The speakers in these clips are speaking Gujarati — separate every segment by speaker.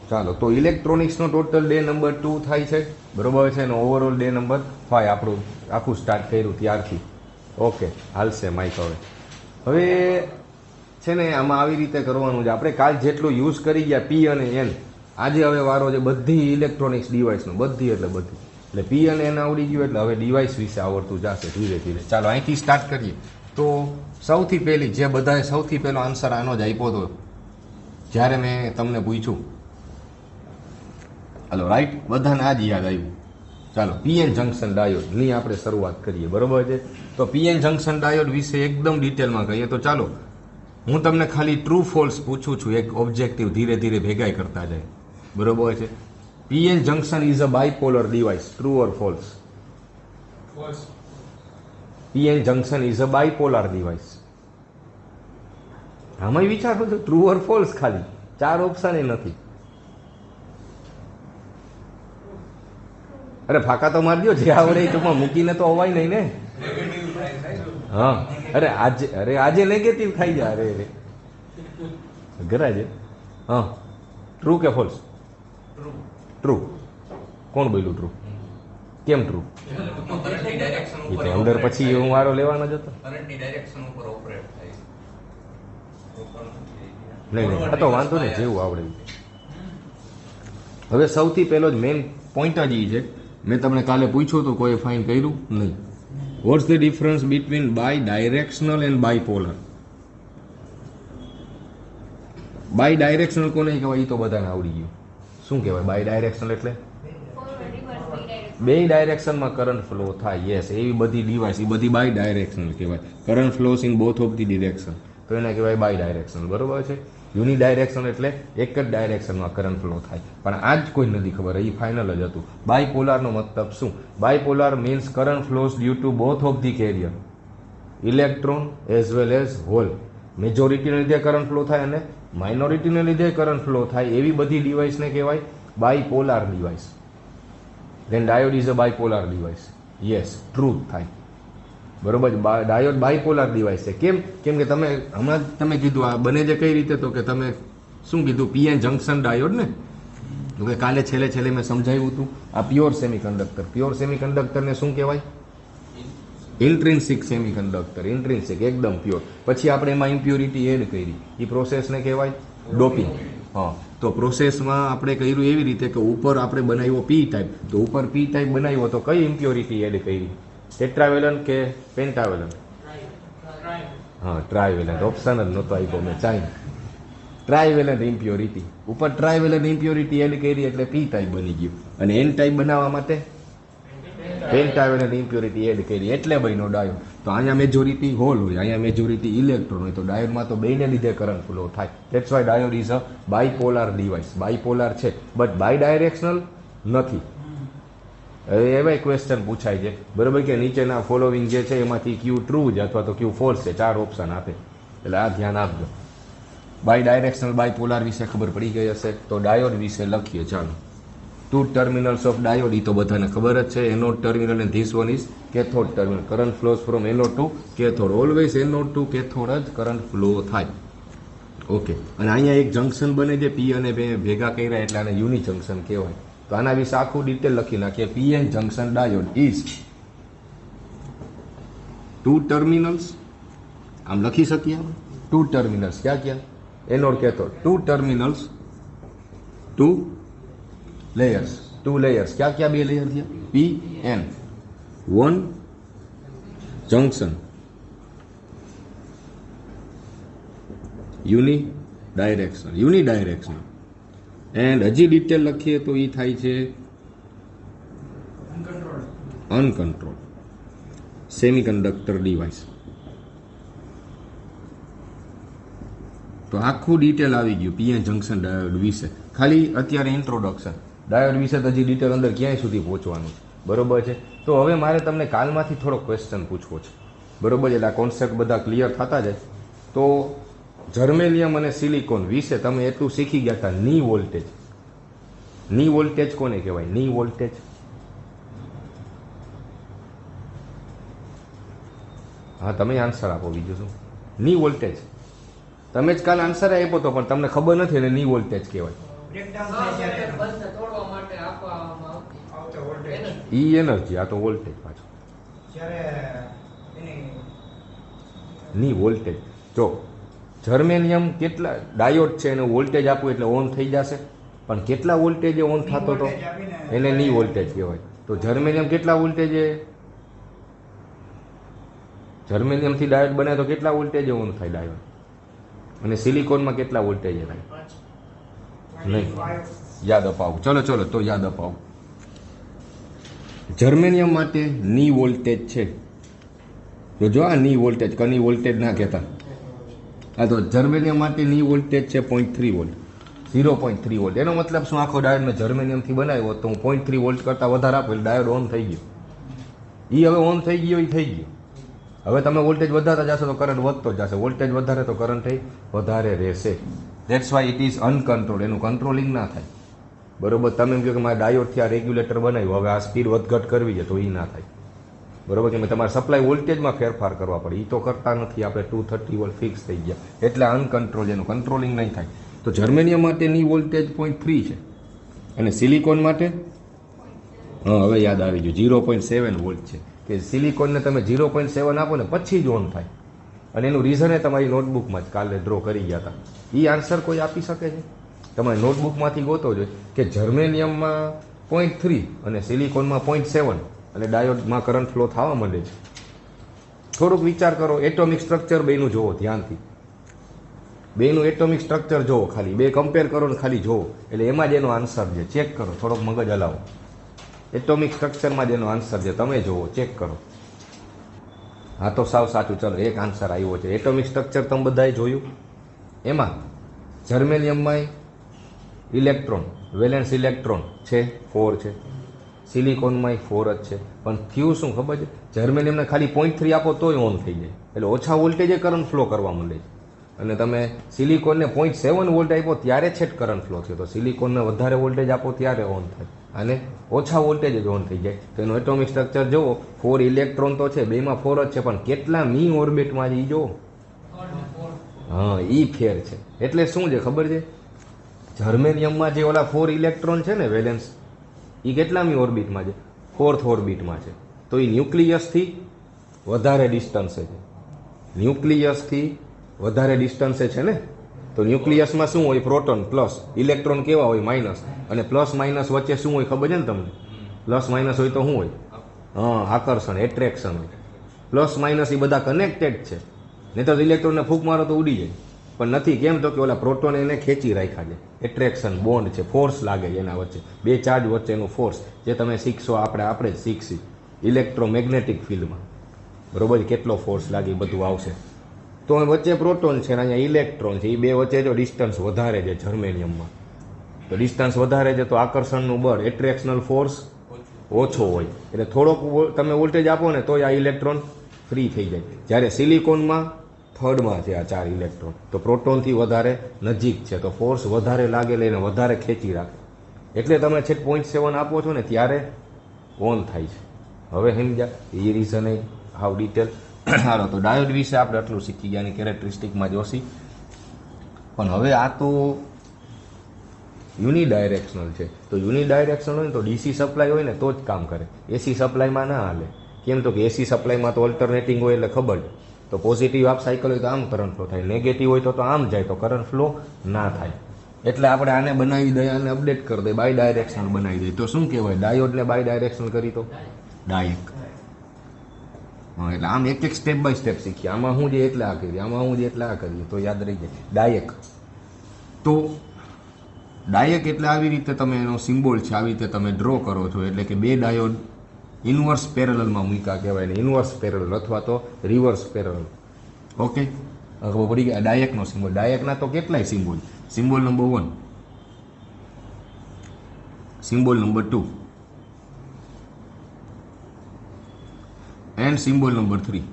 Speaker 1: ચાલો, તો ઇલેક્ટ્રોનિક્સનો ટોટલ ડે નંબર 2 થાય છે, બરોબર છે, અને ઓવરઓલ ડે નંબર 5 આપણું આખું સ્ટાર્ટ કર્યું ત્યારથી. ઓકે, હાલશે માઇક. હવે છે ને આમાં આવી રીતે કરવાનું છે. આપણે કાલ જેટલું યુઝ કરી ગયા પી અને એન, આજે હવે વારો છે બધી ઇલેક્ટ્રોનિક્સ ડિવાઇસનો, બધી એટલે બધી. એટલે પી અને એન આવડી ગયું એટલે હવે ડિવાઇસ વિશે આવડતું જશે ધીરે ધીરે. ચાલો અહીંથી સ્ટાર્ટ કરીએ. તો સૌથી પહેલી જે બધાએ સૌથી પહેલો આન્સર આનો જ આપ્યો હતો જ્યારે મેં તમને પૂછ્યું, હલો રાઈટ, બધાને આ જ યાદ આવ્યું. ચાલો, પીએન જંકશન ડાયોડની આપણે શરૂઆત કરીએ, બરોબર છે. તો પીએન જંકશન ડાયોડ વિશે એકદમ ડિટેલમાં કહીએ તો ચાલો, હું તમને ખાલી ટ્રુ ફોલ્સ પૂછું છું, એક ઓબ્જેક્ટિવ ધીરે ધીરે ભેગાઈ કરતા જાય, બરોબર છે. PN junction is a bipolar device, true or false?
Speaker 2: False.
Speaker 1: PN junction is a bipolar device. આમાં વિચારો છો ટ્રુ ઓર ફોલ્સ, ખાલી 4 ઓપ્શન નથી. અરે ફાકા તો મારી દો, જે આવડે એ ટૂંકમાં મૂકીને તો અવાય નહીં ને. હા, આજે નેગેટિવ થઈ જાય. અરે ગરાજે. હા, ટ્રુ કે ફોલ્સ? ટ્રુ. કોણ બોલ્યું ટ્રુ? કેમ ટ્રુ? એ તો અંદર પછી હું વારો લેવાનો જ હતો. નહીં, આ તો વાંધો નહીં, જેવું આવડે. હવે સૌથી પહેલો જ મેઇન પોઈન્ટ જ એ છે, મેં તમને કાલે પૂછ્યું તો કોઈ ફાઇન કર્યું નહીં. What's the difference between bidirectional and bipolar? Bidirectional કોને કહેવાય? એ તો બધાને આવડી ગયું. શું કહેવાય બાય ડાયરેક્શનલ? એટલે બે ડાયરેક્શનમાં કરંટ ફ્લો થાય. યસ, એવી બધી ડિવાઇસ એ બધી બાય ડાયરેક્શનલ કહેવાય. Current flows in both of the direction, તો એને કહેવાય બાય ડાયરેક્શનલ, બરોબર છે. યુનિ ડાયરેક્શન એટલે એક જ ડાયરેક્શનમાં કરંટ ફ્લો થાય. પણ આ જ કોઈ નથી ખબર, એ ફાઇનલ જ હતું. બાયપોલારનો મતલબ શું? Bipolar means current flows due to both of the carrier, electron as well as hole. મેજોરિટીને લીધે કરંટ ફ્લો થાય અને માઇનોરિટીને લીધે કરંટ ફ્લો થાય, એવી બધી ડિવાઇસને કહેવાય bipolar device. Then diode is a bipolar device. Yes, truth થાય, બરોબર. ડાયોડ બાયપોલાર ડિવાઇસ છે. કેમ? કેમ કે તમે હમણાં તમે કીધું આ બને છે કઈ રીતે, તો કે તમે શું કીધું? પીએન જંકશન ડાયોડ ને. તો કે કાલે છેલ્લે મેં સમજાવ્યું હતું, આ પ્યોર સેમિકન્ડક્ટર. પ્યોર સેમિકન્ડક્ટરને શું કહેવાય? ઇન્ટ્રિન્સિક સેમિકન્ડક્ટર. ઇન્ટ્રિન્સિક, એકદમ પ્યોર. પછી આપણે એમાં ઇમ્પ્યોરિટી એડ કરી, એ પ્રોસેસને કહેવાય ડોપિંગ. હા, તો પ્રોસેસમાં આપણે કર્યું એવી રીતે કે ઉપર આપણે બનાવ્યો પી ટાઈપ, તો ઉપર પી ટાઈપ બનાવ્યો તો કઈ ઇમ્પ્યોરિટી એડ કરી? ટેટ્રાવેલન્ટ કે પેન્ટાવેલન્ટ? હા, ટ્રાયવેલન્ટ. ઓપ્શન જ નહોતો આપ્યો મેં, ચાઈ. ટ્રાયવેલન્ટ ઇમ્પ્યોરિટી. ઉપર ટ્રાયવેલન્ટ ઇમ્પ્યોરિટી એડ કરી એટલે પી ટાઈપ બની ગયું. અને એન ટાઈપ બનાવવા માટે પેન્ટાવેલન્ટ ઇમ્પ્યોરિટી એડ કરી એટલે બન્યો ડાયોડ. તો અહીંયા મેજોરિટી હોલ હોય, અહીંયા મેજોરિટી ઇલેક્ટ્રોન હોય, તો ડાયોડમાં તો બેને લીધે કરંટ ફ્લો થાય. That's why diode is a bipolar device. Bipolar છે બટ બાય ડાયરેક્શનલ નથી. હવે એવા ક્વેશ્ચન પૂછાય છે, બરોબર, કે નીચેના ફોલોવિંગ જે છે એમાંથી ક્યુ ટ્રુ છે અથવા તો ક્યુ ફોલ્સ છે, 4 ઓપ્શન આપે. એટલે આ ધ્યાન આપજો. બાય ડાયરેક્શનલ બાયપોલાર વિશે ખબર પડી ગઈ હશે, તો ડાયોડ વિશે લખીએ. ચાલો, 2 ટર્મિનલ્સ ઓફ ડાયોડ, એ તો બધાને ખબર જ છે. Anode terminal and this one is cathode terminal. Current flows from anode to cathode. Always anode to cathode જ કરંટ ફ્લો થાય. ઓકે, અને અહીંયા એક જંકશન બને છે, પી અને ભેગા કર્યા એટલે આને યુનિ જંકશન કહેવાય. તો આના વિશે આખું ડિટેલ લખી નાખીએ. PN junction diode is 2 terminals. આમ લખી શકીએ 2 ટર્મિનલ્સ. ક્યાં? Anode cathode. 2 terminals, 2 layers. 2 layers. ક્યાં 2 લેયર થયા? P N. 1 junction, uni direction. And હજી ડિટેલ લખીએ તો એ થાય છે અનકન્ટ્રોલ સેમિકન્ડક્ટર ડિવાઇસ. તો આખું ડિટેલ આવી ગયું પીએન જંકશન ડાયોડ વિશે. ખાલી અત્યારે ઇન્ટ્રોડક્શન. ડાયોડ વિશે તો હજી ડિટેલ અંદર ક્યાંય સુધી પહોંચવાનું છે, બરોબર છે. તો હવે મારે તમને કાલમાંથી થોડો ક્વેશ્ચન પૂછવો છે, બરોબર છે. એટલે આ કોન્સેપ્ટ બધા ક્લિયર થતા જાય. તો જર્મેલિયમ અને સિલિકોન વિશે તમે એટલું શીખી ગયા હતા. ની વોલ્ટેજ. ની વોલ્ટેજ કોને કહેવાય? ની વોલ્ટેજ. હા, તમે આન્સર આપો, બીજું શું? ની વોલ્ટેજ. તમે જ કાલે આન્સર આપ્યો હતો પણ તમને ખબર નથી એટલે ની વોલ્ટેજ કહેવાય.
Speaker 3: બ્રેકડાઉન થાય ત્યારે
Speaker 4: બંધને તોડવા માટે આપવામાં આવતી
Speaker 3: આવતો વોલ્ટેજ
Speaker 4: એનર્જી.
Speaker 1: ઈ એનર્જી, આ તો વોલ્ટેજ પાછો
Speaker 3: જ્યારે એની
Speaker 1: ની વોલ્ટેજ. જો જર્મેનિયમ કેટલા ડાયોડ છે એને વોલ્ટેજ આપવું એટલે ઓન થઈ જશે, પણ કેટલા વોલ્ટેજે ઓન થતો હતો
Speaker 3: વોલ્ટેજ આપીને
Speaker 1: એને ની વોલ્ટેજ કહેવાય. તો જર્મેનિયમ કેટલા વોલ્ટેજે, જર્મેનિયમથી ડાયોડ બને તો કેટલા વોલ્ટેજે ઓન થાય ડાયોડ, અને સિલિકોનમાં કેટલા વોલ્ટેજે થાય? નહીં, યાદ અપાવું. ચલો તો યાદ અપાવું. જર્મેનિયમ માટે ની વોલ્ટેજ છે. જો આ ની વોલ્ટેજ, કની વોલ્ટેજ ના કહેતા. હા, તો જર્મેનિયમ માટે ની વોલ્ટેજ છે 0.3 વોલ્ટ, 0.3 વોલ્ટ. એનો મતલબ શું? આખો ડાયોડ મેં જર્મેનિયમથી બનાવ્યો તો હું 0.3 વોલ્ટ કરતાં વધારે આપું એટલે ડાયોડ ઓન થઈ ગયો. એ હવે ઓન થઈ ગયો, એ થઈ ગયો. હવે તમે વોલ્ટેજ વધારતા જશો તો કરંટ વધતો જશે, વોલ્ટેજ વધારે તો કરંટ વધારે રહેશે. That's why it is uncontrol. એનું કંટ્રોલિંગ ના થાય. બરોબર. તમે એમ કહો કે મારે ડાયોડથી આ રેગ્યુલેટર બનાવ્યું, હવે આ સ્પીડ વધઘટ કરવી છે, તો એ ના થાય. બરોબર. કે મેં તમારે સપ્લાય વોલ્ટેજમાં ફેરફાર કરવા પડે, એ તો કરતા નથી. આપણે 230 વોલ્ટ ફિક્સ થઈ ગયા એટલે અનકન્ટ્રોલ, એનું કંટ્રોલિંગ નહીં થાય. તો જર્મેનિયમ માટેની વોલ્ટેજ 0.3 છે અને સિલિકોન માટે હવે યાદ આવી ગયું 0.7 વોલ્ટ છે. કે સિલિકોનને તમે 0.7 આપો ને પછી જ ઓન થાય. અને એનું રીઝન એ તમારી નોટબુકમાં જ કાલે ડ્રો કરી ગયા હતા. એ આન્સર કોઈ આપી શકે છે? તમારી નોટબુકમાંથી ગોતો જોઈએ કે જર્મેનિયમમાં 0.3 અને સિલિકોનમાં 0.7 અને ડાયોડમાં કરંટ ફ્લો થવા માંડે છે. થોડુંક વિચાર કરો, એટોમિક સ્ટ્રક્ચર બેનું જોવો ધ્યાનથી, બેનું એટોમિક સ્ટ્રક્ચર જોવો, ખાલી બે કમ્પેર કરો ને ખાલી જોવો એટલે એમાં જ એનો આન્સર છે. ચેક કરો, થોડોક મગજ હલાવો. એટોમિક સ્ટ્રક્ચરમાં જ એનો આન્સર છે, તમે જોવો, ચેક કરો. હા, તો સાવ સાચું. ચલો, એક આન્સર આવ્યો છે. એટોમિક સ્ટ્રક્ચર તમે બધાએ જોયું. એમાં જર્મેનિયમમાં ઇલેક્ટ્રોન, વેલેન્સ ઇલેક્ટ્રોન છે 4 છે, સિલિકોનમાં 4 જ છે. પણ થયું શું ખબર છે? જર્મેનિયમને ખાલી 0.3 આપો તોય ઓન થઈ જાય, એટલે ઓછા વોલ્ટેજે કરંટ ફ્લો કરવા માંડે છે. અને તમે સિલિકોનને 0.7 વોલ્ટ આપ્યો ત્યારે છે જ કરંટ ફ્લો થયો. તો સિલિકોનને વધારે વોલ્ટેજ આપો ત્યારે ઓન થાય, અને ઓછા વોલ્ટેજ જ ઓન થઈ જાય. તો એનું એટોમિક સ્ટ્રક્ચર જુઓ, 4 ઇલેક્ટ્રોન તો છે, બેમાં 4 જ છે, પણ કેટલા મી ઓર્બિટમાં છે એ જુઓ. હા, ઈ ફેર છે. એટલે શું છે ખબર છે? જર્મેનિયમમાં જે ઓલા 4 ઇલેક્ટ્રોન છે ને વેલેન્સ, એ કેટલામી ઓર્બિટમાં છે? 4th ઓર્બિટમાં છે. તો એ ન્યુક્લિયસથી વધારે ડિસ્ટન્સે છે, ન્યુક્લિયસથી વધારે ડિસ્ટન્સે છે ને. તો ન્યુક્લિયસમાં શું હોય? પ્રોટોન પ્લસ, ઇલેક્ટ્રોન કેવા હોય? માઇનસ. અને પ્લસ માઇનસ વચ્ચે શું હોય ખબર છે ને તમને? પ્લસ માઇનસ હોય તો શું હોય? હા, આકર્ષણ, એટ્રેક્શન હોય. પ્લસ માઇનસ એ બધા કનેક્ટેડ છે. નહીં તો ઇલેક્ટ્રોનને ફૂંક મારો તો ઉડી જાય, પણ નથી. કેમ? તો કે ઓલા પ્રોટોન એને ખેંચી રાખ્યા છે. એટ્રેક્શન બોન્ડ છે, ફોર્સ લાગે છે એના વચ્ચે, બે ચાર્જ વચ્ચેનું ફોર્સ, જે તમે શીખશો, આપણે જ શીખશી ઇલેક્ટ્રોમેગ્નેટિક ફિલ્ડમાં. બરોબર? કેટલો ફોર્સ લાગે એ બધું આવશે. તો વચ્ચે પ્રોટોન છે અને અહીંયા ઇલેક્ટ્રોન છે, એ બે વચ્ચે જો ડિસ્ટન્સ વધારે છે જર્મેનિયમમાં, તો ડિસ્ટન્સ વધારે છે તો આકર્ષણનું બળ, એટ્રેક્શનલ ફોર્સ ઓછો હોય. એટલે થોડોક તમે વોલ્ટેજ આપો ને તોય આ ઇલેક્ટ્રોન ફ્રી થઈ જાય. જ્યારે સિલિકોનમાં થર્ડમાં છે આ 4 ઇલેક્ટ્રોન, તો પ્રોટોનથી વધારે નજીક છે, તો ફોર્સ વધારે લાગે એટલે એને વધારે ખેંચી રાખે. એટલે તમે છે 0.7 આપો છો ને ત્યારે ઓન થાય છે. હવે સમજ્યા? એ રીઝન એ હાવ ડિટેલ. હાલો, તો ડાયોડ વિશે આપણે આટલું શીખી ગયા, એની કેરેક્ટરિસ્ટિકમાં જોશી. પણ હવે આ તો યુનિડાયરેક્શનલ છે. તો યુનિડાયરેક્શનલ હોય ને તો ડીસી સપ્લાય હોય ને તો જ કામ કરે, એસી સપ્લાયમાં ના હાલે. કેમ? તો કે એસી સપ્લાયમાં તો ઓલ્ટરનેટિંગ હોય એટલે ખબર છે. તો પોઝિટિવ હાફ સાયકલ હોય તો આમ કરંટ ફ્લો થાય, નેગેટિવ હોય તો આમ જાય, તો કરંટ ફ્લો ના થાય. એટલે આપણે આને બનાવી દઈએ, આને અપડેટ કરી દઈએ, બાય ડાયરેક્શનલ બનાવી દઈએ. તો શું કહેવાય? ડાયોડને બાય ડાયરેક્શનલ કરી તો ડાયક. હા, એટલે આમ એક સ્ટેપ બાય સ્ટેપ શીખીએ. આમાં હું જે એટલે આ કરીએ, આમાં હું જે એટલે આ કરીએ, તો યાદ રહી જાય. ડાયક. તો ડાયક એટલે આવી રીતે તમે એનો સિમ્બોલ છે, આવી રીતે તમે ડ્રો કરો છો. એટલે કે બે ડાયોડ ઇન્વર્સ પેરેલલમાં મૂક્યા કહેવાય ને, ઇન્વર્સ પેરેલલ અથવા તો રિવર્સ પેરેલલ. ઓકે, હવે પડી ગયા ડાયકનો સિમ્બોલ. ડાયકના તો કેટલાય symbol. Symbol number 1, symbol number 2 and symbol number 3.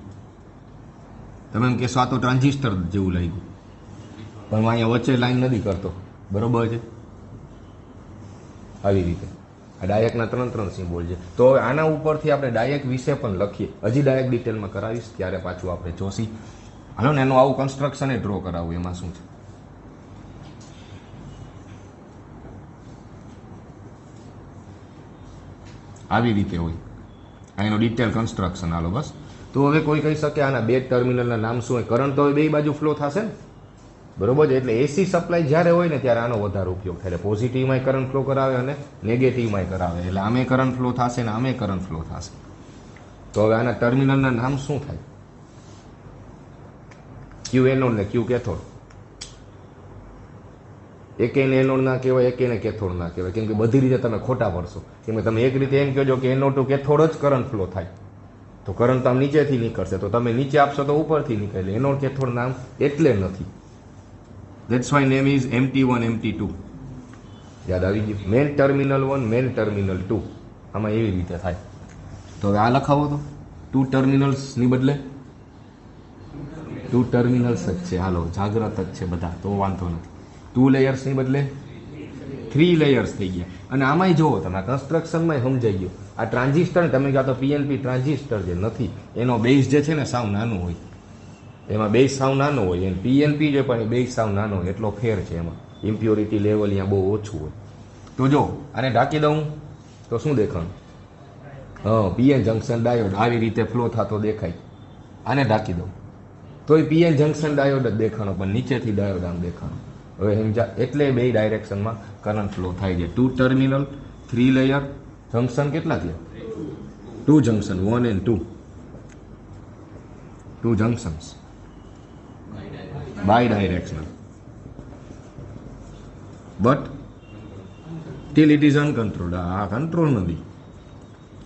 Speaker 1: તમે એમ કહેશો આ તો ટ્રાન્ઝિસ્ટર જેવું લાગ્યું, પણ હું અહીંયા વચ્ચે લાઈન નથી કરતો. બરોબર છે? આવી રીતે આ ડાયકના 3 સિમ્બોલ છે. તો હવે આના ઉપરથી આપણે ડાયક વિશે પણ લખીએ. હજી ડાયક ડિટેલમાં કરાવીશ ત્યારે પાછું આપણે જોશી. હાલો ને, એનું આવું કન્સ્ટ્રક્શન એ ડ્રો કરાવવું, એમાં શું છે. આવી રીતે હોય. આ એનો ડિટેલ કન્સ્ટ્રક્શન હાલો બસ. તો હવે કોઈ કહી શકે આના બે ટર્મિનલના નામ શું હોય? કરંટ તો હવે બે બાજુ ફ્લો થશે ને, બરોબર છે. એટલે એસી સપ્લાય જ્યારે હોય ને ત્યારે આનો વધારે ઉપયોગ થાય. એટલે પોઝિટિવમાં કરંટ ફ્લો કરાવે અને નેગેટિવમાં કરાવે. એટલે આમે કરંટ ફ્લો થશે ને આમે કરંટ ફ્લો થશે. તો હવે આના ટર્મિનલના નામ શું થાય? ક્યુ એનોડ ને ક્યુ કેથોડ. એકેને એનોડ ના કહેવાય, એકેને કેથોડ ના કહેવાય, કેમ કે બધી રીતે તમે ખોટા પડશો. કેમ કે તમે એક રીતે એમ કહો કે એનોડ ટુ કેથોડ જ કરંટ ફ્લો થાય, તો કરંટ આમ નીચેથી નીકળશે, તો તમે નીચે આપશો તો ઉપરથી નીકળે. એનોડ કેથોડ નામ એટલે નથી. That's why name is MT1 MT2. યાદ આવી ગયું? Main terminal 1 main terminal 2. આમાં એવી રીતે થાય. તો હવે આ લખાવો તો 2 ટર્મિનલ્સ ની બદલે 2 ટર્મિનલ્સ જ છે. હાલો જાગ્રત જ છે બધા, તો વાંધો નથી. 2 લેયર્સ ની બદલે 3 લેયર્સ થઈ ગયા. અને આમાંય જોવો તમે કન્સ્ટ્રક્શનમાં સમજાઈ ગયું. આ ટ્રાન્ઝિસ્ટર તમે કહો તો PNP ટ્રાન્ઝિસ્ટર જે નથી, એનો બેઝ જે છે ને સાવ નાનું હોય. એમાં બેઝ સાવ નાનો હોય. એને PNP જે પણ બેઝ સાવ નાનો હોય, એટલો ફેર છે એમાં. ઇમ્પ્યોરિટી લેવલ અહીંયા બહુ ઓછું હોય. તો જો આને ઢાંકી દઉં તો શું દેખાણ? PN જંક્શન ડાયોડ આવી રીતે ફ્લો થતો દેખાય. આને ઢાંકી દઉં તોય PN જંક્શન ડાયોડ જ દેખાણો, પણ નીચેથી ડાયોડ આમ દેખાણો. હવે સમજા? એટલે બે ડાયરેક્શનમાં કરંટ ફ્લો થાય છે. 2 ટર્મિનલ 3 લેયર જંક્શન કેટલા થયા? 2 junction 1 and 2. 2 junctions bidirectional, but till it is uncontrolled. આ કંટ્રોલ નથી.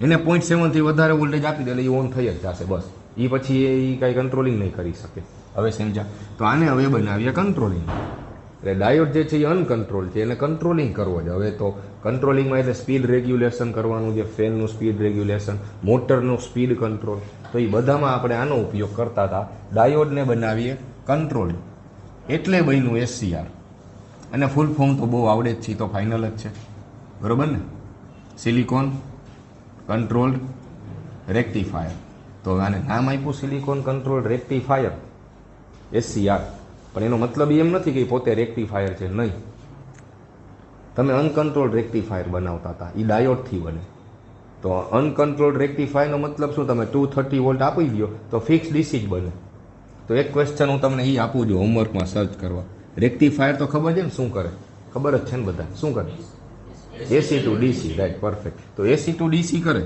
Speaker 1: એને 0.7 થી વધારે વોલ્ટેજ આપી દે એટલે એ ઓન થઈ જ જશે બસ. એ પછી એ કાંઈ કંટ્રોલિંગ નહીં કરી શકે. હવે સમજા? તો આને હવે બનાવીએ કંટ્રોલિંગ. એટલે ડાયોડ જે છે એ અનકન્ટ્રોલ છે, એને કંટ્રોલિંગ કરવો છે. હવે તો કંટ્રોલિંગમાં એટલે સ્પીડ રેગ્યુલેશન કરવાનું છે, ફેનનું સ્પીડ રેગ્યુલેશન, મોટરનું સ્પીડ કંટ્રોલ. તો એ બધામાં આપણે આનો ઉપયોગ કરતા હતા. ડાયોડને બનાવીએ કંટ્રોલ, એટલે બન્યું SCR. અને ફૂલ ફોર્મ તો બહુ આવડે જ છે, તો ફાઇનલ જ છે, બરોબર ને? Silicon controlled rectifier. તો આને નામ આપ્યું સિલિકોન કંટ્રોલ રેક્ટિફાયર, SCR. પણ એનો મતલબ એમ નથી કે પોતે રેક્ટિફાયર છે, નહીં. તમે અનકન્ટ્રોલ્ડ રેક્ટિફાયર બનાવતા હતા, એ ડાયોડથી બને. તો અનકન્ટ્રોલ્ડ રેક્ટિફાયરનો મતલબ શું? તમે 230 વોલ્ટ આપી દો તો ફિક્સ DC જ બને. તો એક ક્વેશ્ચન હું તમને એ આપું છું હોમવર્કમાં સર્ચ કરવા. રેક્ટિફાયર તો ખબર છે ને શું કરે? ખબર જ છે ને બધા? શું કરે? AC to DC, right, perfect. તો AC to DC કરે.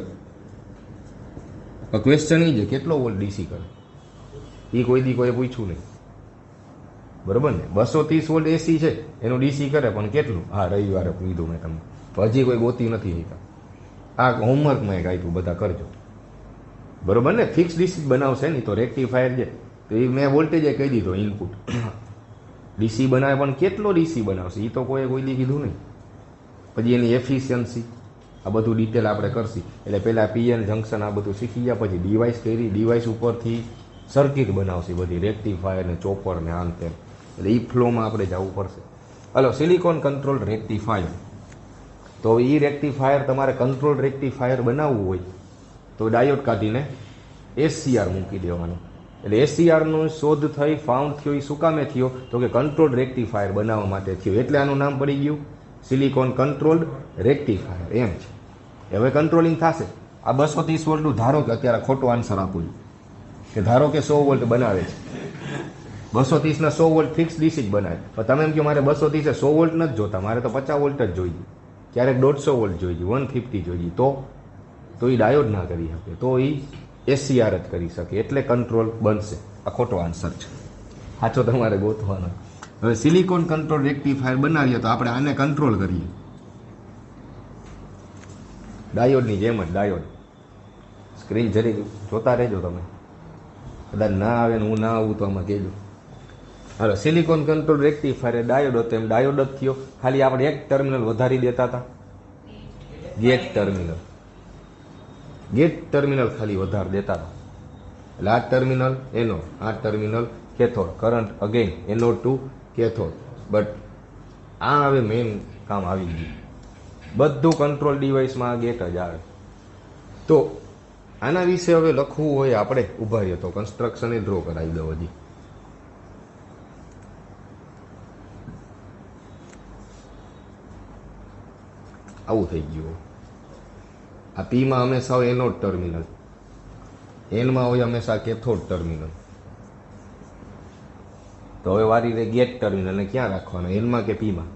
Speaker 1: ક્વેશ્ચન એ છે કેટલો વોલ્ટ DC કરે? એ કોઈ દી કોઈ પૂછ્યું નહીં, બરોબર ને? 230 વોલ્ટ AC છે, એનું DC કરે, પણ કેટલું? હા, રવિવારે કીધું મેં તમને. હજી કોઈ ગોતી નથી શક્યા. આ હોમવર્કમાં એક આપ્યું, બધા કરજો, બરોબર ને? ફિક્સ DC બનાવશે ને તો રેક્ટિફાયર છે. તો એ મેં વોલ્ટેજ કહી દીધો ઇનપુટ. DC બનાવે, પણ કેટલો DC બનાવશે એ તો કોઈ દી કીધું નહીં. પછી એની એફિશિયન્સી, આ બધું ડિટેલ આપણે કરશી. એટલે પહેલાં PN જંક્શન આ બધું શીખી ગયા, પછી ડિવાઇસ કરી, ડિવાઇસ ઉપરથી સર્કિટ બનાવશે બધી, રેક્ટિફાયર ને ચોપર ને આમ તેમ. એટલે એ ફ્લોમાં આપણે જવું પડશે. Hello, silicon control rectifier. તો એ રેક્ટિફાયર તમારે કંટ્રોલ રેક્ટિફાયર બનાવવું હોય તો ડાયોડ કાઢીને SCR મૂકી દેવાનું. એટલે SCRનો શોધ થઈ, ફાઉન્ડ થયો, એ શું કામે થયો? તો કે કંટ્રોલ રેક્ટિફાયર બનાવવા માટે થયો. એટલે આનું નામ પડી ગયું સિલિકોન કંટ્રોલ્ડ રેક્ટિફાયર. એમ છે. હવે કંટ્રોલિંગ થશે. આ 230 વોલ્ટનું ધારો કે અત્યારે ખોટો આન્સર આપું છું, કે ધારો કે 100 વોલ્ટ બનાવે છે. 230 ના 100 વોલ્ટ ફિક્સ DC જ બનાવે. પણ તમે એમ કહો મારે 230 100 વોલ્ટ નથી જોતા, મારે તો 50 વોલ્ટ જ જોઈએ, ક્યારેક 150 વોલ્ટ જોઈએ, 150 જોઈએ, તો એ ડાયોડ ના કરી શકે, તો એ SCR જ કરી શકે. એટલે કંટ્રોલ બનશે. આ ખોટો આન્સર છે, સાચો તમારે ગોતવાનો. હવે સિલિકોન કંટ્રોલ રેક્ટિફાયર બનાવીએ તો આપણે આને કંટ્રોલ કરીએ ડાયોડની જેમ જ. ડાયોડ સ્ક્રીન જરી જોતા રહેજો તમે, કદાચ ના આવે ને હું ના આવું તો આમાં કહેજો. હાલો, સિલિકોન કંટ્રોલ રેક્ટિફાયર ડાયોડ હતો, એમ ડાયોડ જ થયો. ખાલી આપણે એક ટર્મિનલ વધારી દેતા હતા, ગેટ ટર્મિનલ ખાલી વધારી દેતા હતા. એટલે આ ટર્મિનલ એનો, આ terminal cathode, current again anode to cathode. But આ હવે મેઇન કામ આવી ગયું. બધું કંટ્રોલ ડિવાઇસમાં ગેટ જ આવે. તો આના વિશે હવે લખવું હોય આપણે, ઉભા રહીએ તો કન્સ્ટ્રક્શન એ ડ્રો કરાવી દો. હજી આવું થઈ ગયું. આ પીમાં હંમેશા હોય એનોડ ટર્મિનલ, એનમાં હોય હંમેશા કેથોડ ટર્મિનલ. તો હવે વારી રે ગેટ ટર્મિનલ ને ક્યાં રાખવાનો, એનમાં કે પીમાં?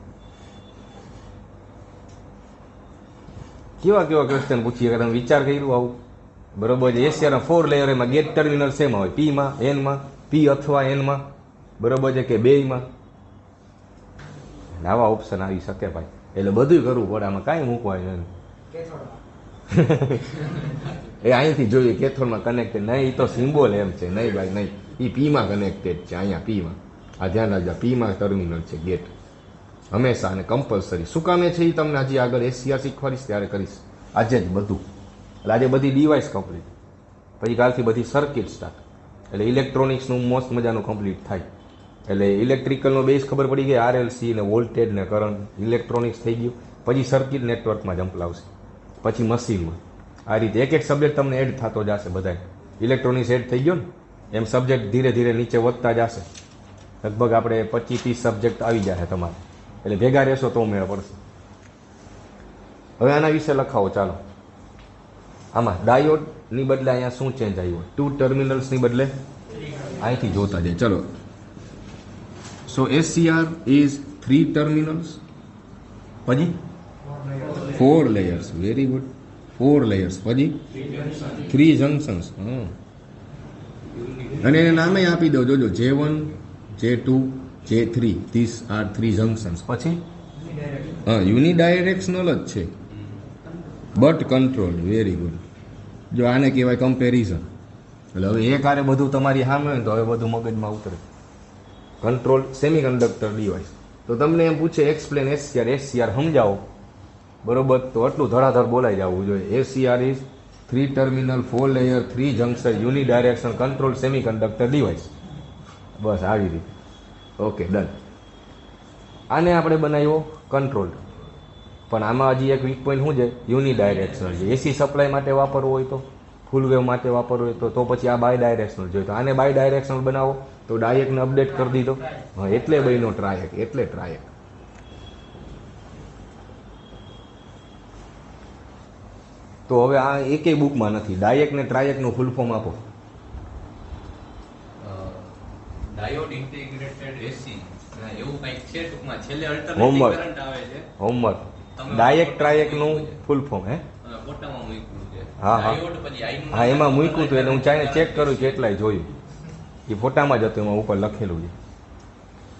Speaker 1: કેવા કેવા ક્વેશ્ચન પૂછીએ, તમે વિચાર કર્યું આવું? બરોબર છે. એશિયાના 4 લેયર, એમાં ગેટ ટર્મિનલ શેમાં હોય? પીમાં, એનમાં, પી અથવા એનમાં, બરોબર છે, કે બેયમાં? આવા ઓપ્શન આવી શકે ભાઈ, એટલે બધું કરવું પડે, આમાં કાંઈ મૂકવાય નહીં. એ અહીંથી જોઈએ કેથોડમાં કનેક્ટેડ નહીં, એ તો સિમ્બોલ એમ છે. નહીં ભાઈ નહીં, એ પીમાં કનેક્ટેડ છે. અહીંયા પીમાં, આ ધ્યાન રાખજો, પીમાં ટર્મિનલ છે ગેટ હંમેશા, અને કમ્પલસરી. શું કામે છે એ તમને હજી આગળ એશિયા શીખવાડીશ ત્યારે કરીશ. આજે જ બધું, એટલે આજે બધી ડિવાઇસ કમ્પ્લીટ, પછી કાલથી બધી સર્કિટ સ્ટાર્ટ, એટલે ઇલેક્ટ્રોનિક્સનું મસ્ત મજાનું કમ્પ્લીટ થાય. એટલે ઇલેક્ટ્રિકલનો બેઝ ખબર પડી ગઈ, RLC ને વોલ્ટેજ ને કરંટ, ઇલેક્ટ્રોનિક્સ થઈ ગયું. પછી સર્કિટ નેટવર્કમાં જમ્પ લાવશે, પછી મશીનમાં. આ રીતે એક એક સબ્જેક્ટ તમને એડ થતો જશે. બધા ઇલેક્ટ્રોનિક્સ એડ થઈ ગયો ને, એમ સબ્જેક્ટ ધીરે ધીરે નીચે વધતા જશે. લગભગ આપણે 25-30 સબ્જેક્ટ આવી જશે તમારે, એટલે ભેગા રહેશો તો મેળ પડશે. હવે આના વિશે લખાવો ચાલો. આમાં ડાયોડની બદલે અહીંયા શું ચેન્જ આવ્યું? 2 ટર્મિનલ્સની બદલે અહીંથી જોતા જાય. ચલો, સો SCR ઇઝ 3 ટર્મિનલ્સ, પછી 4 લેયર્સ. વેરી ગુડ, 4 લેયર્સ, પછી 3 જંક્શન્સ. અને એને નામે આપી દો, જોજો, J1, J2, J3, these are 3 junctions. પછી યુનિડાયરેક્શનલ જ છે, બટ કંટ્રોલ. Very good. જો આને કહેવાય કમ્પેરિઝન. એટલે હવે એક આરે બધું તમારી સામે હોય તો હવે બધું મગજમાં ઉતરે. Control semiconductor device. તો તમને એમ પૂછે એક્સપ્લેન SCR સમજાવો, બરોબર? તો આટલું ધડાધડ બોલાઈ જવું જોઈએ. SCR is 3 terminal 4 layer 3 junction unidirection control semiconductor device. બસ આવી રીતે. Okay, done. આને આપણે બનાવ્યો કંટ્રોલ, પણ આમાં હજી એક વીક પોઈન્ટ શું છે? યુનિડાયરેક્શનલ છે. AC સપ્લાય માટે વાપરવું હોય તો, ફૂલ વેવ માટે વાપરવું હોય તો પછી આ બાય ડાયરેક્શનલ જોઈએ. તો આને બાય ડાયરેક્શનલ બનાવો, તો ડાયરેક્ટને અપડેટ કરી દીધો. હા, એટલે બન્યો ટ્રાયક. એટલે ટ્રાયક. તો હવે આ એકેય બુકમાં નથી. ડાયક ને ટ્રાયકનું ફૂલ ફોર્મ આપો.
Speaker 5: ડાયોડ ઇન્ટિગ્રેટેડ AC એવું કંઈક છે ટૂંકમાં. છેલ્લે
Speaker 1: હોમવર્ક.
Speaker 5: અલ્ટરનેટિવ કરંટ આવે છે.
Speaker 1: હોમવર્ક. ડાયક ટ્રાયકનું ફૂલ ફોર્મ હે?
Speaker 5: ફોટામાં મૂક્યું છે.
Speaker 1: હા, હા.
Speaker 5: ડાયોડ પછી આઈનું
Speaker 1: હા, એમાં મૂક્યું હતું એટલે હું ચાઈને ચેક કરું કેટલાય જોયું. એ ફોટામાં જ હતું, એમાં ઉપર લખેલું છે.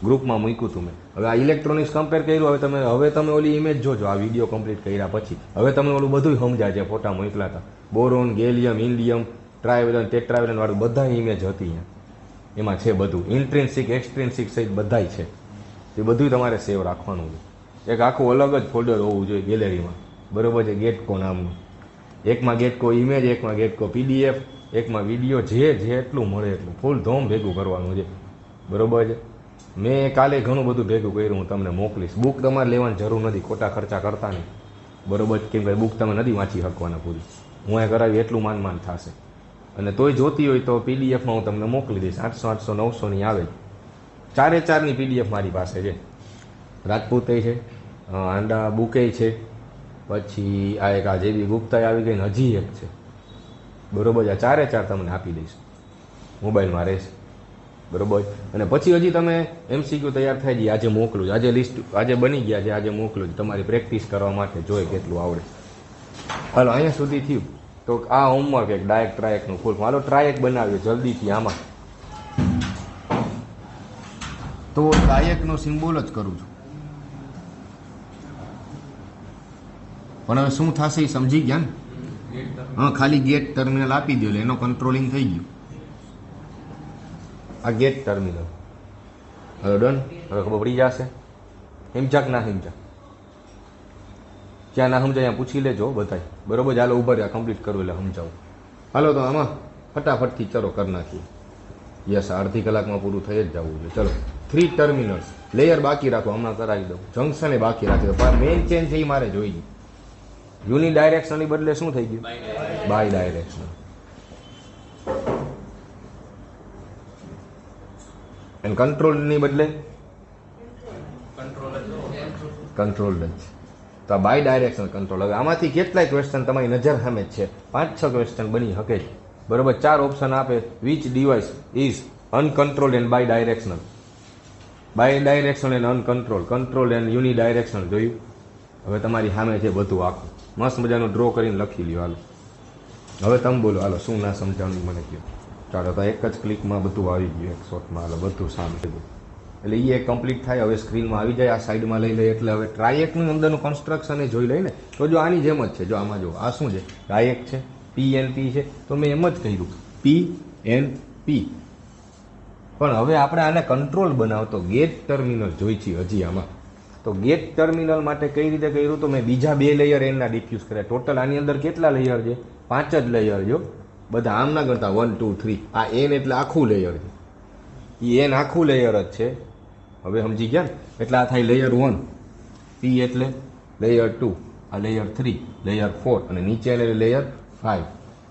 Speaker 1: ગ્રુપમાં મૂક્યું હતું મેં. હવે આ ઇલેક્ટ્રોનિક્સ કમ્પેર કર્યું. હવે તમે ઓલી ઇમેજ જોજો, આ વિડીયો કમ્પ્લીટ કર્યા પછી. હવે તમને ઓલું બધું સમજાય છે. ફોટા મોકલા હતા, બોરોન, ગેલિયમ, ઇન્ડિયમ, ટ્રાયવેલન, ટેટ્રાવેલન વાળું બધા ઇમેજ હતી અહીંયા. એમાં છે બધું, ઇન્ટ્રિન્સિક, એક્સટ્રિન્સિક સહિત બધાય છે. એ બધું તમારે સેવ રાખવાનું છે. એક આખું અલગ જ ફોલ્ડર હોવું જોઈએ ગેલેરીમાં, બરોબર છે, ગેટકો નામનું. એકમાં ગેટકો ઇમેજ, એકમાં ગેટકો PDF, એકમાં વિડીયો, જે એટલું મળે એટલું ફૂલ ધોમ ભેગું કરવાનું છે, બરોબર છે. મેં કાલે ઘણું બધું ભેગું કર્યું, હું તમને મોકલીશ. બુક તમારે લેવાની જરૂર નથી, ખોટા ખર્ચા કરતા નહીં, બરોબર? કેમ કે બુક તમે નથી વાંચી શકવાના પૂરી. હું એ કરાવી એટલું માન થશે. અને તોય જોતી હોય તો PDFમાં હું તમને મોકલી દઈશ. 800, 900ની આવે. 4-4ની PDF મારી પાસે છે. રાજપૂતે છે, આંડા બુકે છે, પછી આ એક આ જેવી ગુપ્તા આવી ગઈ ને હજી એક છે, બરોબર છે. 4-4 તમને આપી દઈશ, મોબાઈલમાં રહેશે, બરોબર. અને પછી હજી તમે MCQ તૈયાર થાય છે, આજે મોકલું છું. આજે લિસ્ટ આજે બની ગયા છે, આજે મોકલું છું તમારી પ્રેક્ટિસ કરવા માટે, જોઈએ કેટલું આવડે. હાલો, અહીંયા સુધી થયું. તો આ હોમવર્ક એક ડાયક ટ્રાયકનું ફૂલ. હાલો ટ્રાયક બનાવ્યો જલ્દીથી આમાં. તો ટ્રાયકનો સિમ્બોલ જ કરું છું, પણ હવે શું થશે એ સમજી ગયા ને? હા, ખાલી ગેટ ટર્મિનલ આપી દો એટલે એનો કંટ્રોલિંગ થઈ ગયું. આ ગેટ ટર્મિનલ. હવે ડન. હવે ખબર પડી જશે. હિમચાક ના હિમચાક, ક્યાં ના સમજાય ત્યાં પૂછી લેજો બધાય, બરોબર? ચાલો ઉભા રહ્યા, કમ્પ્લીટ કરું એટલે સમજાવું. હાલો, તો આમાં ફટાફટથી ચલો કરી નાખીએ. યસ, અડધી કલાકમાં પૂરું થઈ જ જવું છે. ચલો, 3 ટર્મિનલ્સ. લેયર બાકી રાખો, હમણાં કરાવી દઉં. જંક્શન એ બાકી રાખી દો. મેઇન ચેન્જ છે એ મારે જોઈએ. યુનિ ડાયરેક્શનની બદલે શું થઈ ગયું? By direction. એન્ડ કંટ્રોલની બદલે કંટ્રોલ જ. તો આ બાય ડાયરેક્શનલ કંટ્રોલ. હવે આમાંથી કેટલાય ક્વેશ્ચન તમારી નજર સામે જ છે, 5-6 ક્વેશ્ચન બની શકે છે. બરોબર, 4 ઓપ્શન આપે. Which device is uncontrolled and bidirectional? Bidirectional and uncontrol, control and unidirectional. જોયું? હવે તમારી સામે છે બધું આખું મસ્ત મજાનું ડ્રો કરીને લખી લ્યો. હાલો હવે તમે બોલો, હાલો શું ના સમજાવવાનું મને કહો. ચાલો તો એક જ ક્લિકમાં બધું આવી ગયું, એક શોટમાં. હાલો બધું સામે ગયું. એટલે એ કમ્પ્લીટ થાય. હવે સ્ક્રીનમાં આવી જાય, આ સાઈડમાં લઈ લઈએ. એટલે હવે ટ્રાયેકની અંદરનું કન્સ્ટ્રક્શન એ જોઈ લઈને. તો જો આની જેમ જ છે, જો આમાં જો આ શું છે, ટ્રાયેક છે, PNP છે. તો મેં એમ જ કહ્યું PNP. પણ હવે આપણે આને કંટ્રોલ બનાવતો ગેટ ટર્મિનલ જોઈ છે હજી આમાં. તો ગેટ ટર્મિનલ માટે કઈ રીતે કર્યું? તો મેં બીજા 2 લેયર એનના ડિફ્યુઝ કર્યા. ટોટલ આની અંદર કેટલા લેયર છે? 5 જ લેયર. જો બધા આમ ના ગણતા 1 2 3. આ N એટલે આખું લેયર છે. એ N આખું લેયર જ છે. હવે સમજી ગયા ને? એટલે આ થાય લેયર 1, P એટલે લેયર 2, આ લેયર 3, લેયર 4 અને નીચે લેયર 5.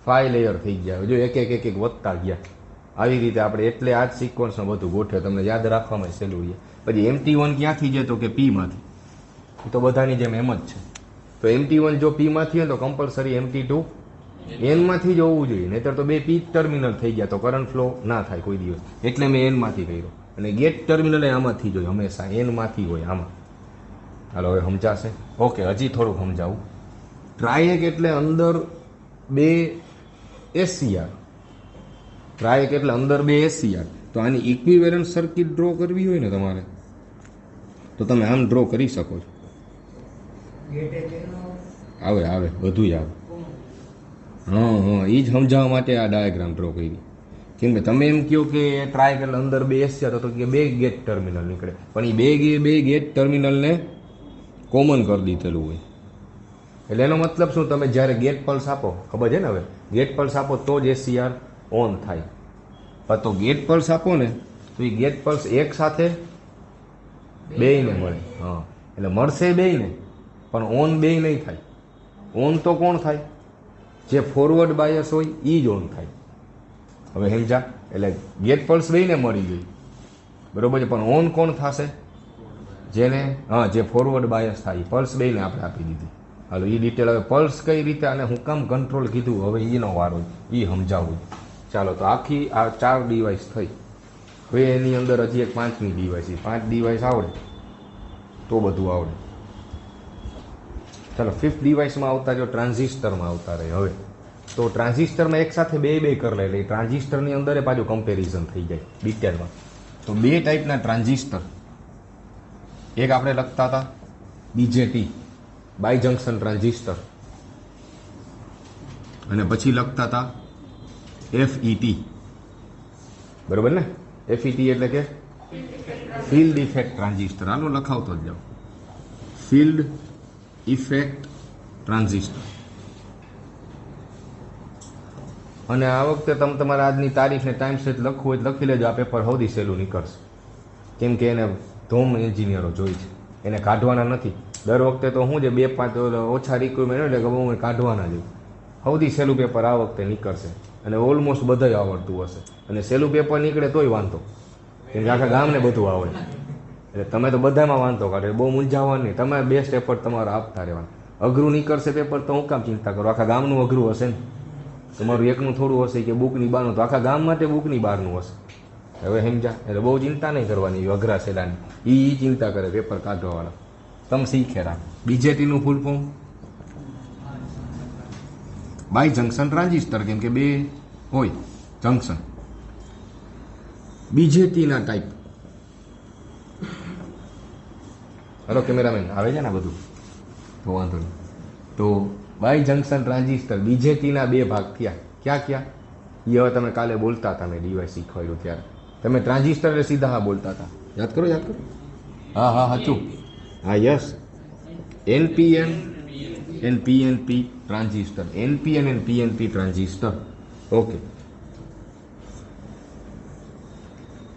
Speaker 1: 5 લેયર થઈ ગયા. જો એક એક વધતા ગયા. આવી રીતે આપણે એટલે આ જ સિક્વન્સમાં બધું ગોઠવે, તમને યાદ રાખવામાં સહેલું છે. પછી MT1 ક્યાંથી છે? તો કે P માંથી. એ તો બધાની જેમ એમ જ છે. તો MT1 જો P માંથી હોય તો કમ્પલસરી MT2 N માંથી જ હોવું જોઈએ, નહીતર તો 2 P ટર્મિનલ થઈ ગયા તો કરંટ ફ્લો ના થાય કોઈ દિવસ. એટલે મેં N માંથી કર્યો. અને ગેટ ટર્મિનલ આમાંથી જ હોય હંમેશા, N માંથી હોય આમાં. હાલો હવે સમજાશે? ઓકે, હજી થોડુંક સમજાવું. ટ્રાયેક એટલે અંદર 2 SCR. ટ્રાયેક એટલે અંદર 2 SCR. તો આની ઇક્વિવેલન્ટ સર્કિટ ડ્રો કરવી હોય ને તમારે, તો તમે આમ ડ્રો કરી શકો છો. આવે બધું આવે. હા, એ જ સમજાવવા માટે આ ડાયાગ્રામ ડ્રો કરી. કેમ કે તમે એમ કહો કે ટ્રાયેક એટલે અંદર 2 SCR, તો કે 2 ગેટ ટર્મિનલ નીકળે. પણ એ 2 ગેટ ટર્મિનલને કોમન કરી દીધેલું હોય. એટલે એનો મતલબ શું? તમે જ્યારે ગેટ પલ્સ આપો, ખબર છે ને? હવે ગેટ પલ્સ આપો તો જ SCR ઓન થાય. તો ગેટ પલ્સ આપો ને તો એ ગેટ પલ્સ એક સાથે બેયને મળે. હા, એટલે મળશે બેયને, પણ ઓન બેય નહીં થાય. ઓન તો કોણ થાય? જે ફોરવર્ડ બાયસ હોય એ જ ઓન થાય. હવે સમજા? એટલે ગેટ પલ્સ બેયને મળી ગઈ, બરોબર છે. પણ ઓન કોણ થશે? જેને જે ફોરવર્ડ બાયસ થાય. પલ્સ બેયને આપણે આપી દીધી. હાલો એ ડિટેલ. હવે પલ્સ કઈ રીતે અને હું કામ કંટ્રોલ કીધું, હવે એનો વારો એ સમજાવું. ચાલો તો આખી આ 4 ડિવાઇસ થઈ. હવે એની અંદર હજી એક 5મી ડિવાઇસ. 5 ડિવાઇસ આવડે તો બધું આવડે. ચાલો 5th ડિવાઇસમાં આવતા જો ટ્રાન્ઝિસ્ટરમાં આવતા રહે. હવે તો ટ્રાન્ઝિસ્ટરમાં એક સાથે બે કરી લે, એટલે ટ્રાન્ઝિસ્ટરની અંદર પાછું કમ્પેરિઝન થઈ જાય ડિટેલમાં. તો 2 ટાઈપના ટ્રાન્ઝિસ્ટર. એક આપણે લખતા હતા BJT, બાય જંક્શન ટ્રાન્ઝિસ્ટર, અને પછી લખતા હતા FET. બરોબર ને? FET એટલે કે ફિલ્ડ ઇફેક્ટ ટ્રાન્ઝિસ્ટર. આનું લખાવતો જ જાઓ, ફિલ્ડ ઇફેક્ટ ટ્રાન્ઝિસ્ટર. અને આ વખતે તમે તમારા આજની તારીખને ટાઈમ સેટ લખવું હોય લખી લેજો. આ પેપર સૌથી સહેલું નીકળશે, કેમ કે એને ધોમ એન્જિનિયરો જોઈ છે, એને કાઢવાના નથી. દર વખતે તો શું છે 2-5 ઓછા રિક્વાયરમેન્ટ એટલે કે હું કાઢવાના જ. સૌથી સહેલું પેપર આ વખતે નીકળશે, અને ઓલમોસ્ટ બધાય આવડતું હશે. અને સહેલું પેપર નીકળે તોય વાંધો, કેમ કે આખા ગામને બધું આવડે. એટલે તમે તો બધામાં વાંધો કાઢે, બહુ મૂંઝાવાનું નહીં. તમારે બેસ્ટ એફર્ટ તમારે આપતા રહેવાનું. અઘરું નીકળશે પેપર તો હું કામ ચિંતા કરો? આખા ગામનું અઘરું હશે ને, તમારું એકનું થોડું હશે કે બુકની બહારનું, તો આખા ગામ માટે બુકની બહારનું હશે. હવે સમજા? એટલે બહુ ચિંતા નહીં કરવાની અઘરા સેલાની. એ ચિંતા કરે પેપર કાઢવાવાળા. તમે શીખે રાખ. BJTનું full form bi junction transistor, કેમ કે 2 હોય જંક્શન. BJTના ટાઈપ. હલો કેમેરામેન, આવે છે ને બધું? તો વાંધો નહીં. તો બાય જંક્શન ટ્રાન્ઝિસ્ટર BJTના 2 ભાગ થયા. ક્યાં? એ હવે તમે કાલે બોલતા હતા, મેં ડિવાઇસ શીખવાડ્યું ત્યારે. તમે ટ્રાન્ઝિસ્ટર એટલે સીધા હા બોલતા હતા. યાદ કરો. હા સાચું. હા yes. NPN and PNP transistor. NPN and PNP transistor. Okay.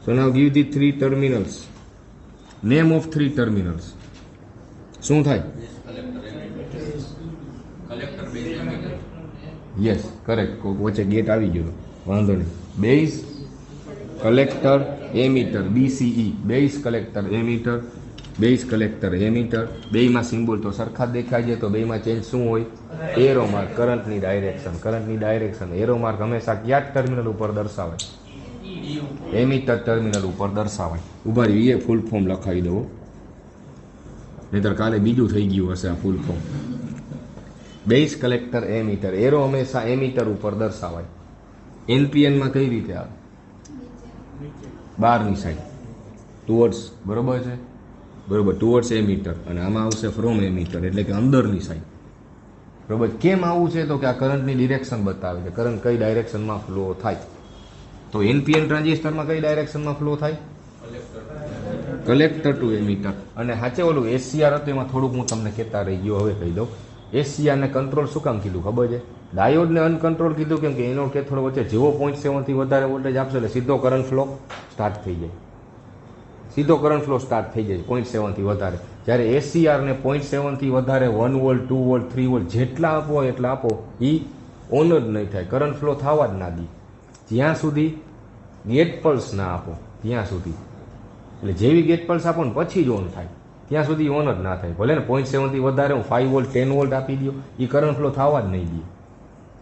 Speaker 1: So now give the 3 terminals. Name of 3 terminals. શું થાય?
Speaker 5: Collector base emitter.
Speaker 1: Yes correct. વચ્ચે ગેટ આવી ગયો, વાંધો નહીં. Base collector emitter, BCE. Base collector emitter base collector emitter, બેયમાં સિમ્બોલ તો સરખા જ દેખાય છે, તો બેયમાં ચેન્જ શું હોય? એરો માર્ક, કરંટની ડાયરેક્શન, એરો માર્ક હંમેશા કયા ટર્મિનલ ઉપર દર્શાવાય? એમીટર ટર્મિનલ ઉપર દર્શાવાય. ઉભા રહ્યું, એ ફૂલ ફોર્મ લખાવી દો, નહીતર કાલે બીજું થઈ ગયું હશે આ full form. Base collector emitter, arrow હંમેશા એમીટર ઉપર દર્શાવાય. એનપીએનમાં કઈ રીતે આવે? બહારની સાઈડ ટુવર્ડ્સ, બરોબર છે, બરોબર, ટુવર્ડ્સ એમીટર, અને આમાં આવશે ફ્રોમ એમીટર, એટલે કે અંદરની સાઈડ. બરોબર. કેમ આવું છે? તો કે આ કરંટની ડિરેક્શન બતાવે છે, કરંટ કઈ ડાયરેક્શનમાં ફ્લો થાય. તો એનપીએન ટ્રાન્ઝિસ્ટરમાં કઈ ડાયરેક્શનમાં ફ્લો થાય? Collector to emitter. અને સાચે ઓલું એસસીઆર હતું એમાં થોડુંક હું તમને કહેતા રહી ગયો, હવે કહી દઉં. એસસીઆરને કંટ્રોલ શું કામ કીધું ખબર છે? ડાયોડને અનકંટ્રોલ કીધું કેમ કે એનો કેથોડ વચ્ચે જેવો 0.7 થી વધારે વોલ્ટેજ આપશે એટલે સીધો કરંટ ફ્લો સ્ટાર્ટ થઈ જાય. સીધો કરંટ ફ્લો સ્ટાર્ટ થઈ જાય 0.7 થી વધારે. જ્યારે એસસીઆરને 0.7 થી વધારે 1 વોલ્ટ 2 વોલ્ટ 3 વોલ્ટ જેટલા આપો હોય એટલા આપો, એ ઓન જ નહીં થાય, કરંટ ફ્લો થવા જ ના દે જ્યાં સુધી ગેટ પલ્સ ના આપો ત્યાં સુધી. એટલે જેવી ગેટ પલ્સ આપો ને પછી જ ઓન થાય, ત્યાં સુધી ઓન જ ના થાય. ભલે ને 0.7 થી વધારે હું 5 વોલ્ટ 10 વોલ્ટ આપી દો, એ કરંટ ફ્લો થવા જ નહીં દે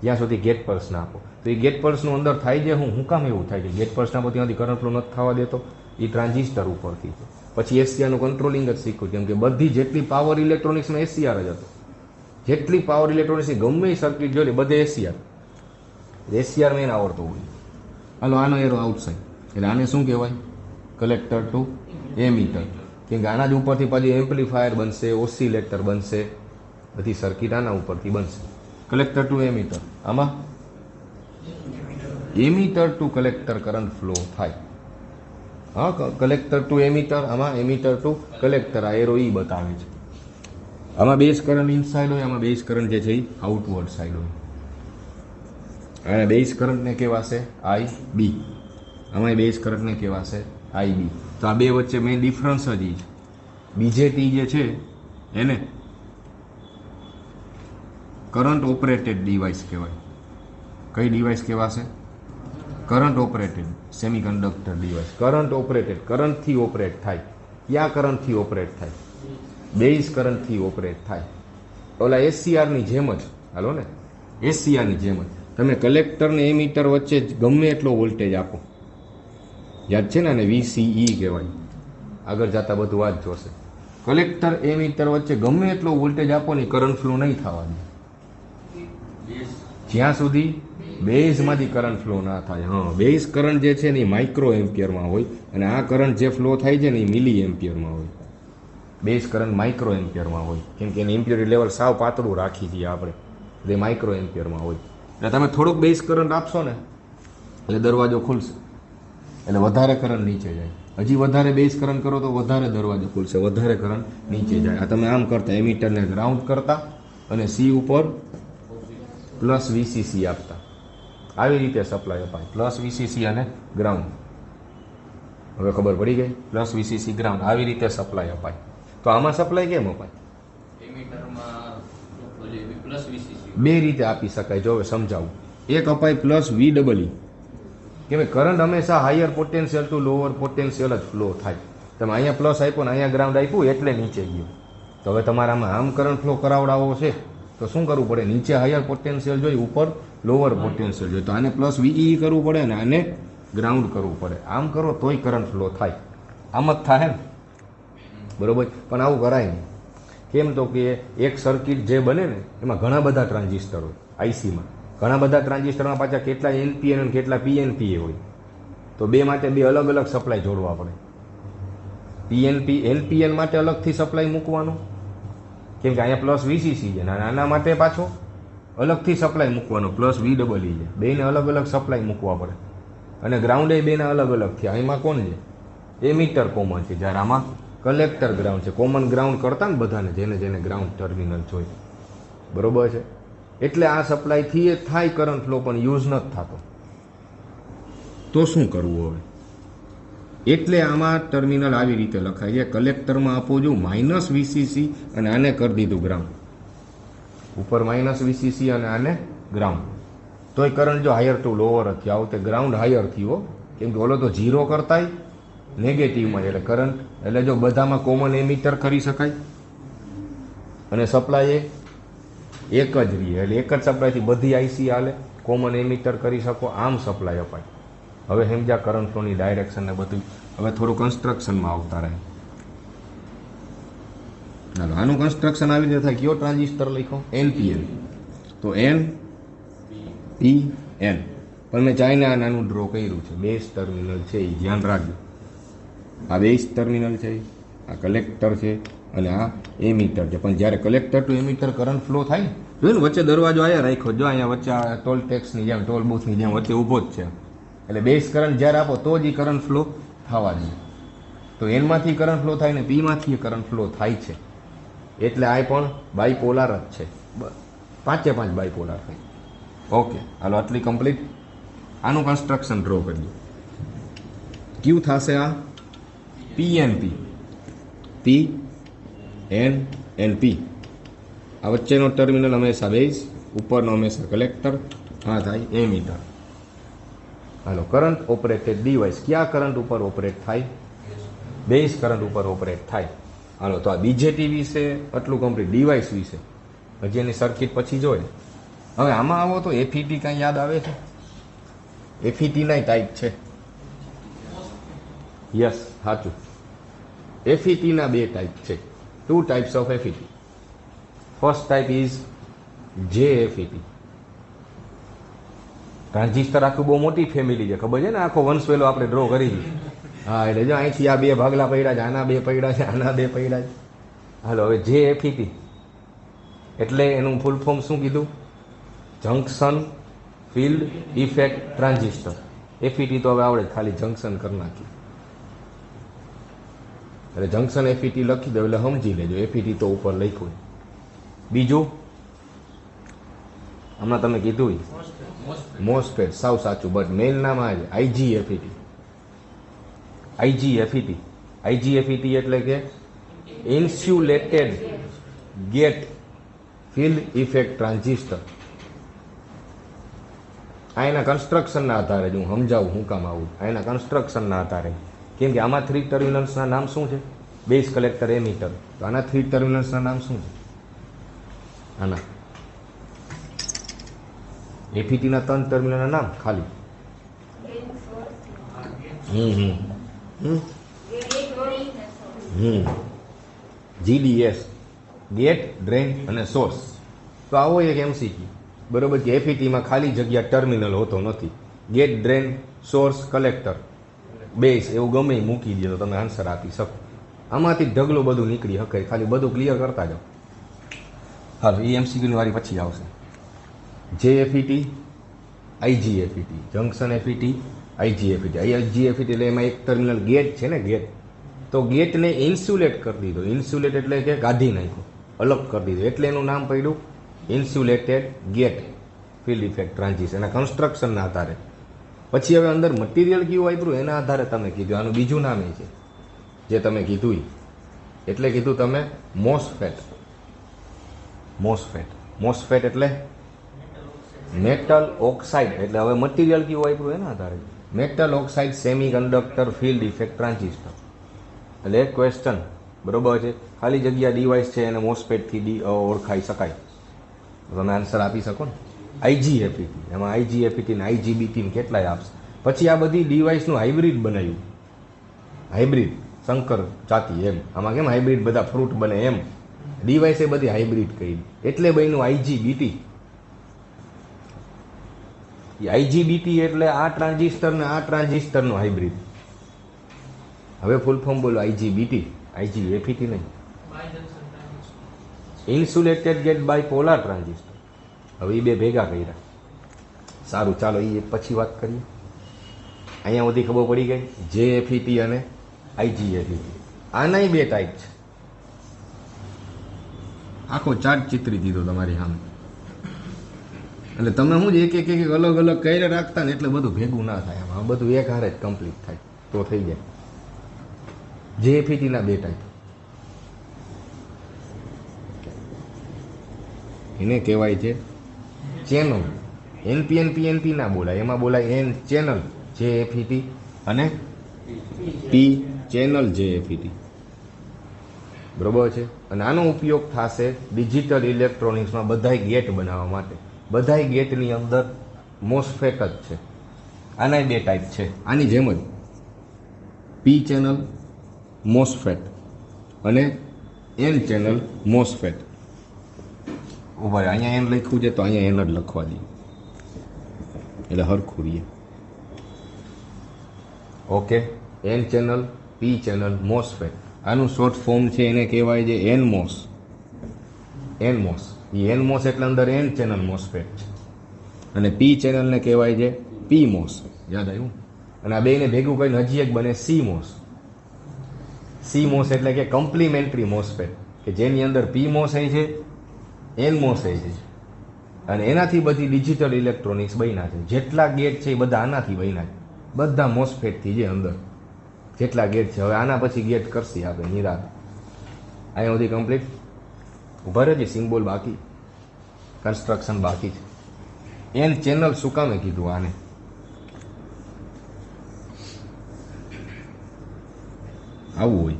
Speaker 1: જ્યાં સુધી ગેટ પલ્સ ના આપો. તો એ ગેટ પલ્સનું અંદર થાય છે હું કામ એવું થાય કે ગેટ પલ્સ ના આપો ત્યાંથી કરંટ ફ્લો નથી થવા દેતો? એ ટ્રાન્ઝિસ્ટર ઉપરથી છે. પછી એસસીઆરનું કંટ્રોલિંગ જ શીખ્યું, કેમ કે બધી જેટલી પાવર ઇલેક્ટ્રોનિક્સમાં એસસીઆર જ હતો. જેટલી પાવર ઇલેક્ટ્રોનિક્સની ગમે એ સર્કિટ જોઈ બધે એસસીઆર. એસસીઆર મેન આવડતો હોય. હાલો આનો એરો આઉટસાઇડ, એટલે આને શું કહેવાય? Collector to emitter. કેમ કે આના જ ઉપરથી પાછી એમ્પ્લીફાયર બનશે, ઓસિલેટર બનશે, બધી સર્કિટ આના ઉપરથી બનશે. કલેક્ટર ટુ એમીટર, આમાં emitter to collector current flow થાય. હા, કલેક્ટર ટુ એમીટર, આમાં એમીટર ટુ કલેક્ટર, આ એરો ઈ બતાવે છે. આમાં બેઝ કરંટ ઇનસાઇડ હોય, આમાં બેઝ કરંટ જે છે એ આઉટવર્ડ સાઈડ હોય. અને બેઝ કરંટને કહેવાશે આઈ બી, આમાં બેઝ કરંટને કહેવાશે આઈ બી. તો આ બે વચ્ચે મેઇન ડિફરન્સ જ છે. બીજેટી જે છે એને કરંટ ઓપરેટેડ ડિવાઇસ કહેવાય. કઈ ડિવાઇસ કહેવાશે? Current operated semiconductor device. Current operated, કરંટથી ઓપરેટ થાય. ક્યાં કરંટથી ઓપરેટ થાય? બેઝ કરંટથી ઓપરેટ થાય. ઓલા એસસીઆરની જેમ જ, હાલો ને, એસસીઆરની જેમ જ તમે કલેક્ટર ને એમીટર વચ્ચે ગમે એટલો વોલ્ટેજ આપો, યાદ છે ને, અને વીસીઈ કહેવાય. આગળ જતા બધું આ જ જોશે. કલેક્ટર એમીટર વચ્ચે ગમે એટલો વોલ્ટેજ આપો ને કરંટ ફ્લો નહીં થવા દે જ્યાં સુધી બેઝમાંથી કરંટ ફ્લો ના થાય. હા, બેઝ કરંટ જે છે ને એ માઇક્રો એમ્પિયરમાં હોય, અને આ કરંટ જે ફ્લો થાય છે ને એ મિલી એમ્પિયરમાં હોય. બેઝ કરંટ માઇક્રો એમ્પિયરમાં હોય, કેમ કે એની ઇમ્પ્યોરિટી લેવલ સાવ પાતળું રાખી છીએ આપણે, એટલે માઇક્રો એમ્પિયરમાં હોય. એટલે તમે થોડોક બેઝ કરંટ આપશો ને એટલે દરવાજો ખુલશે, એટલે વધારે કરંટ નીચે જાય. હજી વધારે બેઝ કરંટ કરો તો વધારે દરવાજો ખુલશે, વધારે કરંટ નીચે જાય. આ તમે આમ કરતા, એમીટરને ગ્રાઉન્ડ કરતા અને સી ઉપર પ્લસ વીસીસી આપતા, આવી રીતે સપ્લાય અપાય. પ્લસ વીસીસી અને ગ્રાઉન્ડ, હવે ખબર પડી ગઈ? પ્લસ વીસીસી ગ્રાઉન્ડ, આવી રીતે સપ્લાય અપાય. તો આમાં સપ્લાય કેમ અપાય? બે રીતે આપી શકાય. જો હવે સમજાવું. એક અપાય પ્લસ VEE, કે ભાઈ કરંટ હંમેશા higher potential to lower potential જ ફ્લો થાય. તમે અહીંયા પ્લસ આપ્યો ને અહીંયા ગ્રાઉન્ડ આપ્યું એટલે નીચે ગયો. તો હવે તમારામાં આમ કરંટ ફ્લો કરાવડાવવો છે તો શું કરવું પડે? નીચે હાયર પોટેન્શિયલ જોઈ, ઉપર લોઅર પોટેન્શિયલ જોઈ. તો આને પ્લસ VEE કરવું પડે ને આને ગ્રાઉન્ડ કરવું પડે. આમ કરો તોય કરંટ ફ્લો થાય. આમ જ થાય ને, બરોબર? પણ આવું કરાય નહીં. કેમ? તો કે એક સર્કિટ જે બને ને એમાં ઘણા બધા ટ્રાન્ઝિસ્ટર હોય. આઈસીમાં ઘણા બધા ટ્રાન્ઝિસ્ટરમાં પાછા કેટલા એનપીએન અને કેટલા પીએનપીએ હોય. તો બે માટે બે અલગ અલગ સપ્લાય જોડવા પડે. એનપીએન માટે અલગથી સપ્લાય મૂકવાનું, કેમ કે અહીંયા પ્લસ વીસીસી છે, આના માટે પાછો અલગથી સપ્લાય મૂકવાનો પ્લસ VEE છે. બેને અલગ અલગ સપ્લાય મૂકવા પડે. અને ગ્રાઉન્ડ એ બેના અલગ અલગ થયા. એમાં કોણ છે? એમીટર કોમન છે, જ્યારે આમાં કલેક્ટર ગ્રાઉન્ડ છે. કોમન ગ્રાઉન્ડ કરતા ને બધાને, જેને જેને ગ્રાઉન્ડ ટર્મિનલ જોઈ, બરોબર છે? એટલે આ સપ્લાયથી એ થાય કરંટ ફ્લો, પણ યુઝ નથી થતો. તો શું કરવું હવે? એટલે આમાં ટર્મિનલ આવી રીતે લખાય છે. કલેક્ટરમાં આપો જો માઇનસ વીસીસી અને આને કરી દીધું ગ્રાઉન્ડ. ઉપર માઇનસ વીસીસી અને આને ગ્રાઉન્ડ. તોય કરંટ જો હાયર ટુ લોઅર જ થયો, આવતે ગ્રાઉન્ડ હાયર થયો, કેમ કે ઓલો તો 0 કરતાય નેગેટિવમાં છે. એટલે કરંટ એટલે જો બધામાં કોમન એમીટર કરી શકાય અને સપ્લાય એક જ રહે એટલે એક જ સપ્લાયથી બધી આઈસી હાલે, કોમન એમીટર કરી શકો, આમ સપ્લાય અપાય. હવે સમજ્યા કરંટ ફ્લોની ડાયરેક્શન ને બધું. હવે થોડું કન્સ્ટ્રક્શનમાં આવતા રહે. ચાલો આનું કન્સ્ટ્રક્શન આવી રીતે થાય. કયો ટ્રાન્ઝિસ્ટર લખો? NPN. તો NPN પણ મેં ચાઇને આ નાનું ડ્રો કર્યું છે. બેઝ ટર્મિનલ છે એ ધ્યાન રાખજો. આ બેઝ ટર્મિનલ છે, આ કલેક્ટર છે અને આ એમીટર છે. પણ જ્યારે collector to emitter current flow થાય ને, જોયું ને વચ્ચે દરવાજો અહીંયા રાખ્યો, જો અહીંયા વચ્ચે આ ટોલ ટેક્સની જેમ ટોલ બૂથની જેમ વચ્ચે ઊભો જ છે. એટલે બેઝ કરંટ જ્યારે આપો તો જ એ કરંટ ફ્લો થવા જોઈએ. તો એનમાંથી કરંટ ફ્લો થાય ને પીમાંથી કરંટ ફ્લો થાય છે. એટલે આ પણ બાયપોલાર જ છે. 5 બાયપોલાર થાય. ઓકે, હાલો આટલી કમ્પ્લીટ. આનું કન્સ્ટ્રક્શન ડ્રો કરીએ. ક્યુ થશે આ? PNP. PNP. આ વચ્ચેનો ટર્મિનલ હંમેશા બેઝ, ઉપરનો હંમેશા કલેક્ટર, આ થાય એમીટર. હાલો, કરંટ ઓપરેટેડ ડિવાઇસ કયા કરંટ ઉપર ઓપરેટ થાય? બેઝ કરંટ ઉપર ઓપરેટ થાય. હાલો, તો આ BJT વિશે આટલું કમ્પ્લીટ. ડિવાઇસ વિશે હજી એની સર્કિટ પછી જોઈએ. હવે આમાં આવો તો FET કાંઈ યાદ આવે છે? FET ના ટાઈપ છે. યસ, સાચું. FET ના 2 ટાઈપ છે. 2 types of FET. First type is JFET. Transistor આખું બહુ મોટી ફેમિલી છે, ખબર છે ને? આખો વંશવેલો આપણે ડ્રો કરી દીધો. હા, એટલે જો અહીંથી આ 2 ભાગલા પડ્યા છે, આના 2 પડ્યા છે, આના 2 પડ્યા છે. હાલો, હવે JFET એટલે એનું ફૂલ ફોર્મ શું કીધું? Junction field effect transistor. FET તો હવે આવડે, ખાલી જંક્શન કરી નાખ્યું. એટલે જંક્શન FET લખી દો એટલે સમજી લેજો. FET તો ઉપર લખ્યું. બીજું હમણાં તમે કીધું મોસ્ફેટ, સાવ સાચું. બટ મેઇન નામ આ છે IGFET. IGFET. IGFET એટલે કે insulated gate field effect transistor. આ એના કન્સ્ટ્રક્શનના આધારે જ હું સમજાવું હું કામ આવું. આ એના કન્સ્ટ્રક્શનના આધારે, કેમ કે આમાં 3 ટર્મિનલ્સના નામ શું છે? Base, collector, emitter. તો આના 3 ટર્મિનલ્સના નામ શું છે? આના FET ના 3 ટર્મિનલના નામ ખાલી. GDS, ગેટ, ડ્રેન અને સોર્સ. તો આવો એક MCQ, બરોબર, કે FET માં ખાલી જગ્યા ટર્મિનલ હોતો નથી. Gate, drain, source, collector, base એવું ગમે એ મૂકી દે તો તમે આન્સર આપી શકો. આમાંથી ઢગલો બધું નીકળી શકે. ખાલી બધું ક્લિયર કરતા જાઓ. હાલો, એ MCQની વારી પછી આવશે. JFET, IGFET, junction FET, IGFET. IGFET એટલે એમાં એક ટર્મિનલ ગેટ છે ને, ગેટ. તો ગેટને ઇન્સ્યુલેટ કરી દીધો. ઇન્સ્યુલેટ એટલે કે કાઢી નાખ્યો, અલગ કરી દીધો. એટલે એનું નામ પડ્યું insulated gate field effect transistor. એના કન્સ્ટ્રક્શનના આધારે. પછી હવે અંદર મટીરિયલ કયું વાપર્યું એના આધારે તમે કીધું. આનું બીજું નામ એ છે જે તમે કીધું. એટલે કીધું તમે મોસ્ફેટ. મોસ્ફેટ એટલે મેટલ ઓક્સાઇડ. એટલે હવે મટીરિયલ કયું વાપર્યું એના આધારે. Metal oxide semi conductor field effect transistor. એટલે એક ક્વેશ્ચન, બરોબર છે, ખાલી જગ્યા ડિવાઇસ છે એને મોસ્ફેટથી ઓળખાઈ શકાય. તમે આન્સર આપી શકો ને. IGFET, એમાં IGFET ને IGBT ને કેટલાય આપશે. પછી આ બધી ડિવાઇસનું હાઇબ્રિડ બનાવ્યું. હાઇબ્રિડ, શંકર જાતિ એમ. આમાં કેમ હાઇબ્રિડ બધા ફ્રૂટ બને એમ, ડિવાઇસ એ બધી હાઇબ્રિડ કરી. એટલે બન્યું IGBT. IGBT એટલે આ ટ્રાન્ઝિસ્ટર ને આ ટ્રાન્ઝિસ્ટરનું હાઇબ્રિડ. હવે ફૂલ ફોર્મ બોલો. IGBT, IGFET નહીં. Insulated gate bipolar transistor. હવે એ 2 ભેગા કર્યા. સારું, ચાલો એ પછી વાત કરીએ. અહીંયા સુધી ખબર પડી ગઈ JFET અને IGFET. આનાય 2 ટાઈપ છે. આખો ચાર્ટ ચિત્રી દીધો તમારી સામે. એટલે તમે શું એક એક અલગ અલગ કર્યા રાખતા ને એટલે બધું ભેગું ના થાય. આમાં બધું એક હારે જ કમ્પ્લીટ થાય તો થઈ જાય. JFET ના 2 ટાઈપ. એને કહેવાય છે ચેનલ. NPN PNP ના બોલાય, એમાં બોલાય ચેનલ JFET અને પી ચેનલ JFET. બરોબર છે. અને આનો ઉપયોગ થશે ડિજિટલ ઇલેક્ટ્રોનિક્સમાં બધાય ગેટ બનાવવા માટે. બધાય ગેટની અંદર મોસ્ફેટ જ છે. આના બે ટાઈપ છે, આની જેમ જ પી ચેનલ મોસ્ફેટ અને એન ચેનલ મોસ્ફેટ. ઉભા રહે, અહીંયા એન લખ્યું છે તો અહીંયા એન જ લખવા દઈએ એટલે હરખું રહીએ. Okay, N channel P channel MOSFET. આનું શોર્ટ ફોર્મ છે એને કહેવાય છે એનમોસ. એનમોસ એ એનમોસ એટલે અંદર એન ચેનલ મોસ્ફેટ છે અને પી ચેનલને કહેવાય છે પીમોસ. યાદ આવ્યું? અને આ બેને ભેગું કરીને હજી એક બને સીમોસ. સીમોસ એટલે કે કમ્પ્લિમેન્ટરી મોસ્ફેટ કે જેની અંદર પીમોસ એ છે, એનમોસ એ છે અને એનાથી બધી ડિજિટલ ઇલેક્ટ્રોનિક્સ બન્યા છે. જેટલા ગેટ છે એ બધા આનાથી બન્યા છે, બધા મોસ્ફેટથી જે અંદર જેટલા ગેટ છે. હવે આના પછી ગેટ કરશી આપણે નિરાત. અહીંયા સુધી કમ્પ્લીટ. ઉભા રહેજે, સિમ્બોલ બાકી, કન્સ્ટ્રક્શન બાકી છે. એન ચેનલ શું કામે કીધું આને? આવું હોય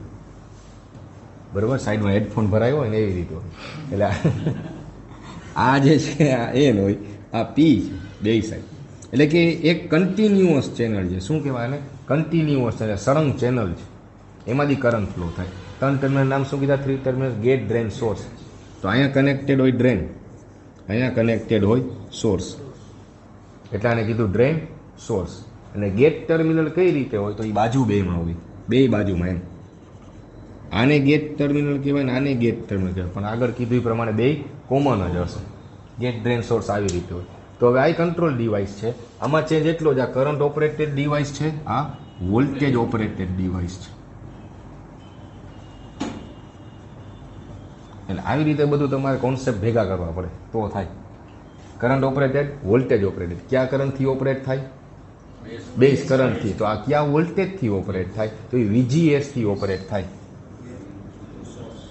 Speaker 1: બરોબર, સાઈડમાં હેડફોન ભરાયો હોય ને એવી રીતે હોય. એટલે આ જે છે આ એન હોય, આ પી છે બે સાઈડ. એટલે કે એક કન્ટિન્યુઅસ ચેનલ છે. શું કહેવાય આને? કન્ટિન્યુઅસ ચેનલ, સળંગ ચેનલ છે. એમાંથી કરંટ ફ્લો થાય. 3 ટર્મિનલ નામ શું કીધા? 3 ટર્મિનલ, ગેટ, ડ્રેન, સોર્સ. તો અહીંયા કનેક્ટેડ હોય ડ્રેન, અહીંયા કનેક્ટેડ હોય સોર્સ, એટલે આને કીધું ડ્રેન સોર્સ. અને ગેટ ટર્મિનલ કઈ રીતે હોય? તો એ બાજુ બેમાં હોય, બે બાજુમાં એમ. આને ગેટ ટર્મિનલ કહેવાય ને આને ગેટ ટર્મિનલ કહેવાય, પણ આગળ કીધું એ પ્રમાણે બે કોમન જ હશે. ગેટ, ડ્રેન, સોર્સ આવી રીતે હોય. તો હવે આ કંટ્રોલ ડિવાઇસ છે. આમાં ચેન્જ એટલો જ, આ કરંટ ઓપરેટેડ ડિવાઇસ છે, આ વોલ્ટેજ ઓપરેટેડ ડિવાઇસ છે. એટલે આવી રીતે બધું તમારે કોન્સેપ્ટ ભેગા કરવા પડે તો થાય. Current operated, voltage operated. કયા કરંટથી ઓપરેટ થાય? બેઝ કરંટથી. તો આ કયા વોલ્ટેજથી ઓપરેટ થાય? તો એ VGS થી ઓપરેટ થાય.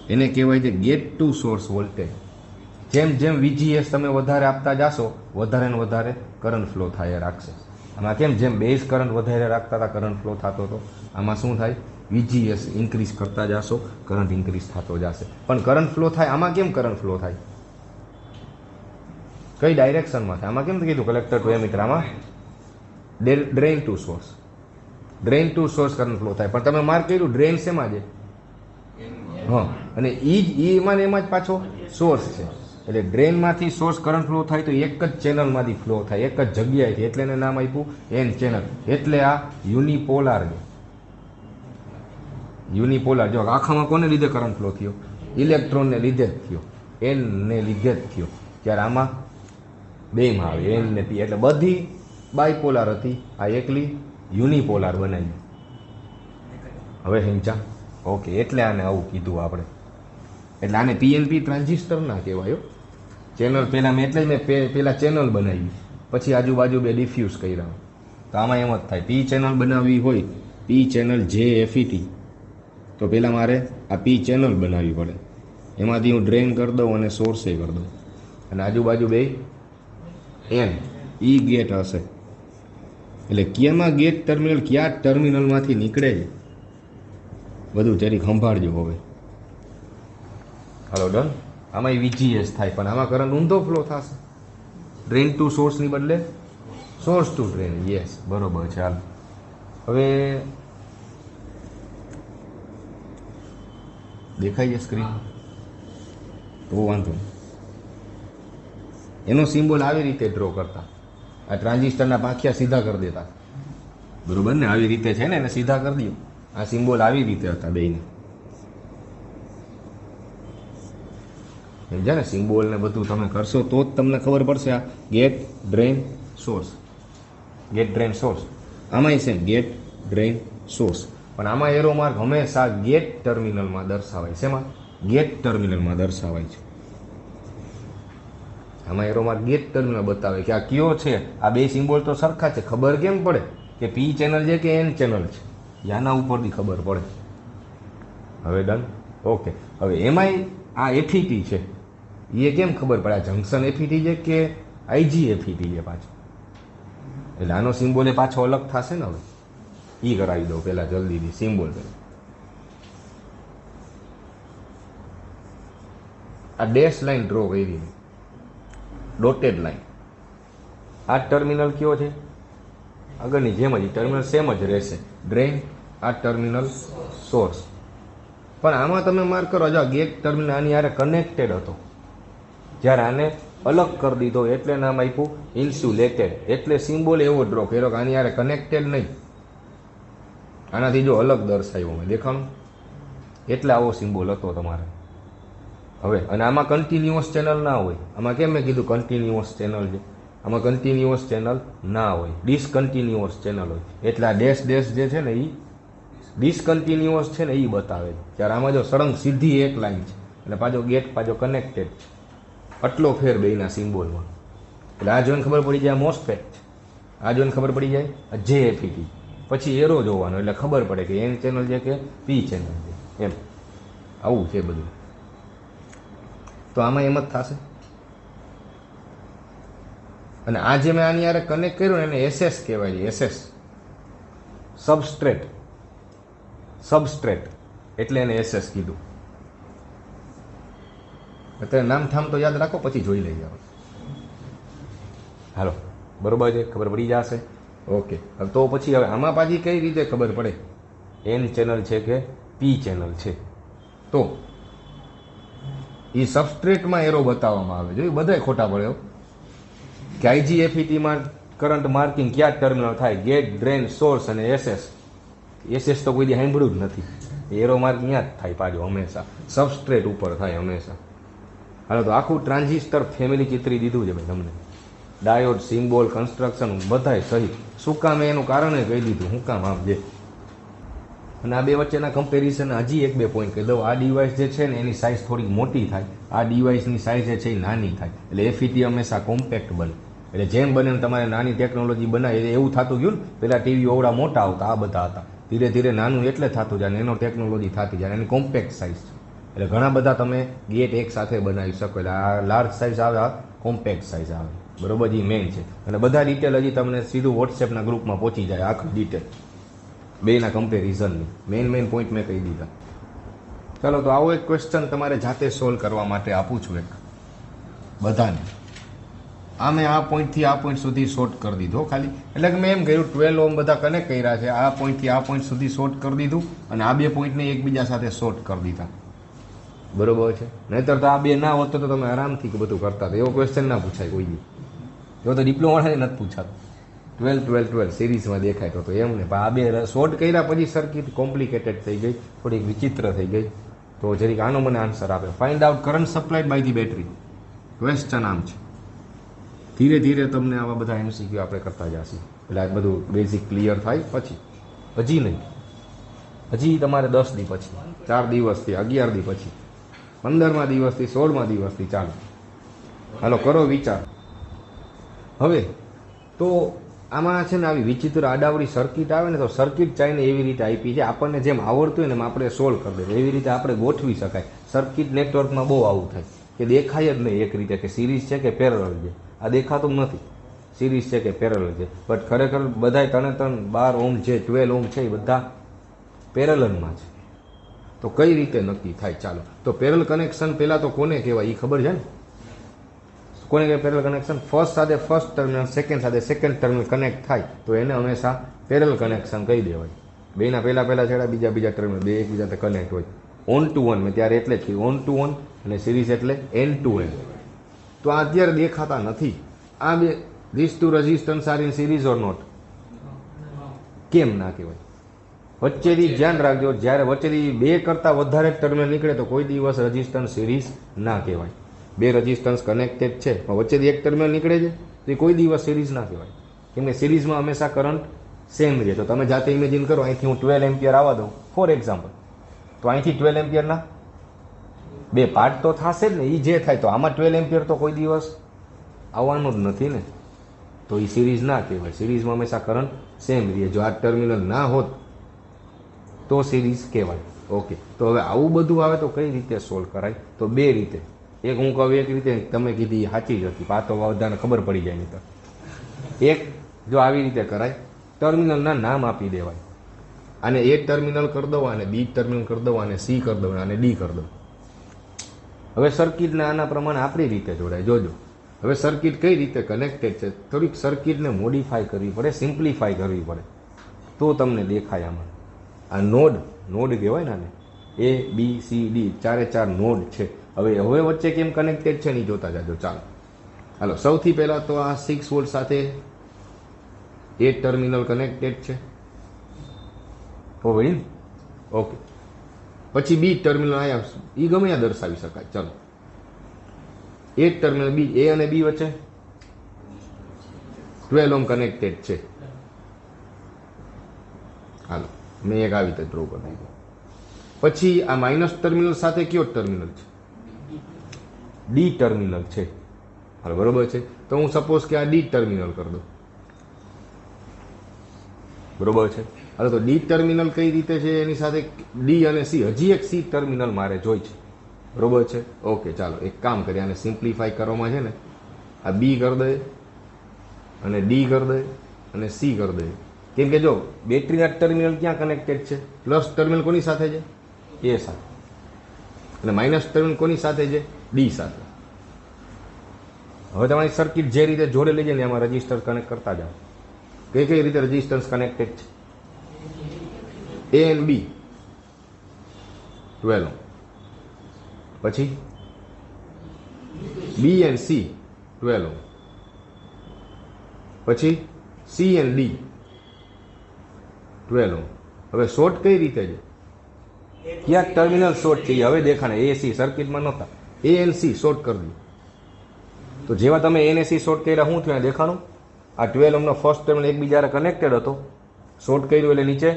Speaker 1: એને કહેવાય છે ગેટ ટુ સોર્સ વોલ્ટેજ. જેમ જેમ VGS તમે વધારે આપતા જાશો, વધારે ને વધારે કરંટ ફ્લો થાય રાખશે. આમાં કેમ? જેમ બેઝ કરંટ વધારે રાખતા હતા કરંટ ફ્લો થતો હતો. આમાં શું થાય? VGS ઇન્ક્રીઝ કરતા જાશો, કરંટ ઇન્ક્રીઝ થતો જશે. પણ કરંટ ફ્લો થાય આમાં કેમ? કરંટ ફ્લો થાય કઈ ડાયરેક્શનમાં થાય? આમાં કેમ કીધું કલેક્ટર ટુ એમીટર? આમાં drain to source. Drain to source current flow થાય. પણ તમે માર્ક કર્યું ડ્રેન શેમાં છે? હા, અને એમાં ને એમાં જ પાછો સોર્સ છે. એટલે ડ્રેનમાંથી સોર્સ કરંટ ફ્લો થાય તો એક જ ચેનલમાંથી ફ્લો થાય, એક જ જગ્યાએથી. એટલે એને નામ આપ્યું એન ચેનલ. એટલે આ યુનિપોલાર છે. યુનિપોલાર. જો આખામાં કોને લીધે કરંટ ફ્લો થયો? ઇલેક્ટ્રોનને લીધે જ થયો, એન ને લીધે જ થયો. ત્યારે આમાં બેમાં આવે એન ને પી. એટલે બધી બાયપોલાર હતી, આ એકલી યુનિપોલાર બનાવી. હવે સમજા? ઓકે, એટલે આને આવું કીધું આપણે. એટલે આને PNP ટ્રાન્ઝિસ્ટર ના કહેવાય. ચેનલ પહેલાં મેં એટલે જ મેં પહેલાં ચેનલ બનાવી, પછી આજુબાજુ બે ડિફ્યુઝ કર્યા. તો આમાં એમ જ થાય. પી ચેનલ બનાવવી હોય, પી ચેનલ JFET, તો પહેલાં મારે આ પી ચેનલ બનાવવી પડે. એમાંથી હું ડ્રેન કરી દઉં અને સોર્સે કરી દઉં. અને આજુબાજુ બે એન ઈ ગેટ હશે. એટલે કેમાં ગેટ ટર્મિનલ કયા ટર્મિનલમાંથી નીકળે છે બધું જરીક સંભાળજો હવે. હાલો, ડન. આમાં VGS થાય, પણ આમાં કરંટ ઊંધો ફ્લો થશે. ડ્રેન ટુ સોર્સની બદલે સોર્સ ટુ ડ્રેન. યસ, બરોબર છે. હાલ હવે દેખાય છે સ્ક્રીન? તો વાંધો નહીં. એનો સિમ્બોલ આવી રીતે ડ્રો કરતા. આ ટ્રાન્ઝિસ્ટરના પાંખિયા સીધા કરી દેતા, બરોબર ને? આવી રીતે છે ને, એને સીધા કરી દો. આ સિમ્બોલ આવી રીતે હતા બેયને. સમજ્યા ને? સિમ્બોલ ને બધું તમે કરશો તો જ તમને ખબર પડશે. આ gate, drain, source. Gate, drain, source. આમાંય સેમ ગેટ, ડ્રેન, સોર્સ. પણ આમાં એરો માર્ક હંમેશા ગેટ ટર્મિનલમાં દર્શાવાય. શેમાં? ગેટ ટર્મિનલમાં દર્શાવાય છે. આમાં એરો માર્ક ગેટ ટર્મિનલ બતાવે કે આ કયો છે. આ બે સિમ્બોલ તો સરખા છે. ખબર કેમ પડે કે પી ચેનલ છે કે એન ચેનલ છે? આના ઉપરથી ખબર પડે. હવે ડન. ઓકે, હવે એમાંય આ FET છે. એ કેમ ખબર પડે? આ જંક્શન FET છે કે IGFET છે પાછું? એટલે આનો સિમ્બોલ એ પાછો અલગ થશે ને. હવે ઈ કરાવી દો પહેલા જલ્દીથી સિમ્બોલ. આ ડેશ લાઈન ડ્રો કરી, ડોટેડ લાઈન. આ ટર્મિનલ કયો છે? આગળની જેમ જ ટર્મિનલ સેમ જ રહેશે. ડ્રેઇન, આ ટર્મિનલ સોર્સ. પણ આમાં તમે માર્ક કરો, જો ગેટ ટર્મિનલ આની યારે કનેક્ટેડ હતો, જ્યારે આને અલગ કરી દીધો એટલે નામ આપ્યું ઇન્સ્યુલેટેડ. એટલે સિમ્બોલ એવો ડ્રો કર્યો કે આની યારે કનેક્ટેડ નહીં, આનાથી જો અલગ દર્શાવ્યો મેં, દેખાણું? એટલે આવો સિમ્બોલ હતો તમારે. હવે અને આમાં કન્ટિન્યુઅસ ચેનલ ના હોય. આમાં કેમ મેં કીધું કન્ટિન્યુઅસ ચેનલ છે? આમાં કન્ટિન્યુઅસ ચેનલ ના હોય, ડિસકન્ટિન્યુઅસ ચેનલ હોય. એટલે આ ડેશ ડેશ જે છે ને એ ડિસકન્ટિન્યુઅસ છે ને એ બતાવે છે. ત્યારે આમાં જો સળંગ સીધી એક લાઈન છે એટલે પાછો ગેટ પાછો કનેક્ટેડ છે. આટલો ફેર બેયના સિમ્બોલમાં. એટલે આ જોઈને ખબર પડી જાય મોસ્ફેટ છે, આ જોઈને ખબર પડી જાય JFET. પછી એરો જોવાનો એટલે ખબર પડે કે N ચેનલ છે કે P ચેનલ છે. એમ આવું છે બધું. તો આમાં એમ જ થશે. અને આ જે મેં આની યારે કનેક્ટ કર્યું ને એને SS કહેવાય છે. SS substrate. સબસ્ટ્રેટ એટલે એને SS કીધું. અત્યારે નામ ઠામ તો યાદ રાખો, પછી જોઈ લઈએ આપણે. હાલો, બરોબર છે, ખબર પડી જશે. ઓકે, તો પછી હવે આમાં પાછી કઈ રીતે ખબર પડે N ચેનલ છે કે P ચેનલ છે? તો એ સબસ્ટ્રેટમાં એરો બતાવવામાં આવે. જોયું, બધાય ખોટા પડે કે IGFETમાં કરંટ માર્કિંગ ક્યાં ટર્મિનલ થાય? ગેટ, ડ્રેન, સોર્સ અને SS. SS તો કોઈ દી સાંભળ્યું જ નથી. એરો માર્કિંગ ત્યાં જ થાય પાછો હંમેશા, સબસ્ટ્રેટ ઉપર થાય હંમેશા. હાલો, તો આખું ટ્રાન્ઝિસ્ટર ફેમિલી ચિત્રી દીધું છે ભાઈ તમને. ડાયોડ, સિમ્બોલ, કન્સ્ટ્રક્શન બધાય સહિત. શું કામ એનું કારણ કહી દીધું, શું કામ આમ જે. અને આ બે વચ્ચેના કમ્પેરિઝન હજી એક બે પોઈન્ટ કહી દઉં. આ ડિવાઇસ જે છે ને એની સાઇઝ થોડી મોટી થાય, આ ડિવાઇસની સાઇઝ જે છે એ નાની થાય. એટલે FET હંમેશા કોમ્પેક્ટ બને. એટલે જેમ બને એમ તમારે નાની ટેકનોલોજી બનાવી. એવું થતું ગયું ને, પેલા ટીવી ઓવડા મોટા આવતા, આ બધા હતા. ધીરે ધીરે નાનું એટલે થતું જાય, એનો ટેકનોલોજી થતી જાય, એની કોમ્પેક્ટ સાઇઝ છે. એટલે ઘણા બધા તમે ગેટ એક સાથે બનાવી શકો. એટલે આ લાર્જ સાઇઝ આવે, આ કોમ્પેક્ટ સાઇઝ આવે. બરોબર, એ મેઇન છે. અને બધા ડિટેલ હજી તમને સીધું વોટ્સએપના ગ્રુપમાં પહોંચી જાય, આખી ડિટેલ બેના કમ્પેરિઝનની. મેઇન પોઈન્ટ મેં કહી દીધા. ચાલો, તો આવો એક ક્વેશ્ચન તમારે જાતે સોલ્વ કરવા માટે આપું છું એક બધાને. આ મેં આ પોઈન્ટથી આ પોઈન્ટ સુધી શોર્ટ કરી દીધો ખાલી. એટલે કે મેં એમ કહ્યું 12 ઓહ્મ બધા કનેક્ટ કર્યા છે, આ પોઈન્ટથી આ પોઈન્ટ સુધી શોર્ટ કરી દીધું અને આ બે પોઈન્ટને એકબીજા સાથે શોર્ટ કરી દીધા. બરોબર છે? નહીતર તો આ બે ના હોત તો તમે આરામથી બધું કરતા હતા. એવો ક્વેશ્ચન ના પૂછાય કોઈ દી. એવો તો ડિપ્લોમાને નથી પૂછાતો. 12 સિરીઝમાં દેખાય તો એમ ને. આ બે શોર્ટ કર્યા પછી સર્કિટ કોમ્પ્લિકેટેડ થઈ ગઈ, થોડીક વિચિત્ર થઈ ગઈ. તો જરીક આનો મને આન્સર આપે. Find out current supplied by the battery. Question આમ છે. ધીરે ધીરે તમને આવા બધા MCQ આપણે કરતા જશું. એટલે આ બધું બેઝિક ક્લિયર થાય પછી. હજી નહીં, હજી તમારે 10 દી પછી, 4 દિવસથી, 11 દી પછી, 15મા દિવસથી, 16મા દિવસથી ચાલુ. હાલો, કરો વિચાર. હવે તો આમાં છે ને આવી વિચિત્ર આડાવડી સર્કિટ આવે ને, તો સર્કિટ ચાઈને એવી રીતે આપી છે, આપણને જેમ આવડતું હોય ને એમ આપણે સોલ્વ કરી દે. એવી રીતે આપણે ગોઠવી શકાય. સર્કિટ નેટવર્કમાં બહુ આવું થાય કે દેખાય જ નહીં એક રીતે કે સિરીઝ છે કે પેરેલલ છે. આ દેખાતું નથી સિરીઝ છે કે પેરેલલ છે, બટ ખરેખર બધાય 12 ઓહ્મ છે, 12 ઓહ્મ છે, એ બધા પેરેલલમાં છે. તો કઈ રીતે નક્કી થાય? ચાલો, તો પેરેલલ કનેક્શન પહેલાં તો કોને કહેવાય એ ખબર છે ને? કોને કહેવાય પેરેલલ કનેક્શન? ફર્સ્ટ સાથે ફર્સ્ટ ટર્મિનલ, સેકન્ડ સાથે સેકન્ડ ટર્મિનલ કનેક્ટ થાય તો એને હંમેશા પેરેલલ કનેક્શન કહી દેવાય. બેના પહેલા છેડા બીજા ટર્મિનલ બે એકબીજા કનેક્ટ હોય. ઓન ટુ વન મેં ત્યારે એટલે જ કીધું, ઓન ટુ વન, અને સિરીઝ એટલે N to N. તો આ અત્યારે દેખાતા નથી. આ બે this two resistance are in series or not? કેમ ના કહેવાય? વચ્ચેથી ધ્યાન રાખજો, જ્યારે વચ્ચેથી 2 કરતાં વધારે ટર્મિનલ નીકળે તો કોઈ દિવસ રેઝિસ્ટન્સ સિરીઝ ના કહેવાય. 2 રેઝિસ્ટન્સ કનેક્ટેડ છે પણ વચ્ચેથી એક ટર્મિનલ નીકળે છે તો એ કોઈ દિવસ સિરીઝ ના કહેવાય. કેમ કે સિરીઝમાં હંમેશા કરંટ સેમ રહે. તો તમે જાતે ઇમેજિન કરો, અહીંથી હું 12 એમ્પિયર આવવા દઉં ફોર એક્ઝામ્પલ, તો અહીંથી 12 એમ્પિયરના 2 પાર્ટ તો થશે જ ને. એ જે થાય તો આમાં 12 એમ્પિયર તો કોઈ દિવસ આવવાનું જ નથી ને. તો એ સિરીઝ ના કહેવાય. સિરીઝમાં હંમેશા કરંટ સેમ રહે. જો આ ટર્મિનલ ના હોત તો સિરીઝ કહેવાય. ઓકે, તો હવે આવું બધું આવે તો કઈ રીતે સોલ્વ કરાય? તો 2 રીતે. એક હું કહું એક રીતે, તમે કીધી સાચી જ હતી, પાતો બધાને ખબર પડી જાય નહીં તો. એક, જો આવી રીતે કરાય, ટર્મિનલના નામ આપી દેવાય. આને એ ટર્મિનલ કરી દો, આને બી ટર્મિનલ કરી દો, આને સી કરી દો, આને ડી કરી દો. હવે સર્કિટને આના પ્રમાણે આપણી રીતે જોડાય. જોજો હવે સર્કિટ કઈ રીતે કનેક્ટેડ છે, થોડીક સર્કિટને મોડિફાય કરવી પડે, સિમ્પ્લિફાય કરવી પડે, તો તમને દેખાય આમાં. આ નોડ કહેવાય ને આને, એ બી સી ડી, 4 નોડ છે. હવે વચ્ચે કેમ કનેક્ટેડ છે નહીં જોતા જાજો. ચાલો હાલો, સૌથી પહેલા તો આ 6 વોલ્ટ સાથે એ ટર્મિનલ કનેક્ટેડ છે. ઓકે, પછી બી ટર્મિનલ અહીંયા એ ગમે ત્યાં દર્શાવી શકાય. ચાલો, એ ટર્મિનલ બી, એ અને બી વચ્ચે 12 ઓહ્મ કનેક્ટેડ છે. હાલો, મેં એક આવી રીતે ડ્રો કરી દીધું. પછી આ માઇનસ ટર્મિનલ સાથે કયો ટર્મિનલ છે? ડી ટર્મિનલ છે. હાલો, બરોબર છે. તો હું સપોઝ કે આ ડી ટર્મિનલ કરી દઉં. બરોબર છે. હાલો, તો ડી ટર્મિનલ કઈ રીતે છે, એની સાથે ડી અને સી, હજી એક સી ટર્મિનલ મારે જોઈ છે. બરોબર છે. ઓકે, ચાલો એક કામ કરીએ, આને સિમ્પ્લિફાય કરવામાં છે ને, આ બી કરી દે અને ડી કરી દે અને સી કરી દે. કેમ કે જો બેટરીના ટર્મિનલ ક્યાં કનેક્ટેડ છે? પ્લસ ટર્મિનલ કોની સાથે છે? એ સાથે. અને માઇનસ ટર્મિનલ કોની સાથે છે? ડી સાથે. હવે તમારી સર્કિટ જે રીતે જોડેલી છે ને એમાં રજિસ્ટર કનેક્ટ કરતા જાઓ. કઈ રીતે રજિસ્ટન્સ કનેક્ટેડ છે? એ એન્ડ બી 12 ઓહ્મ, પછી બી એન્ડ સી 12 ઓહ્મ, પછી સી એન્ડ ડી 12 ઓહ્મ. હવે શોર્ટ કઈ રીતે છે? ક્યાં ટર્મિનલ શોર્ટ છે હવે દેખાણે. એ સી સર્કિટમાં નહોતા, એ એન્ડ સી શોર્ટ કરી દીધું. તો જેવા તમે એ ને સી શોર્ટ કર્યા, શું થયું દેખાણું? આ 12 ઓહ્મનો ફર્સ્ટ ટર્મિનલ એકબીજારે કનેક્ટેડ હતો, શોર્ટ કર્યું એટલે નીચે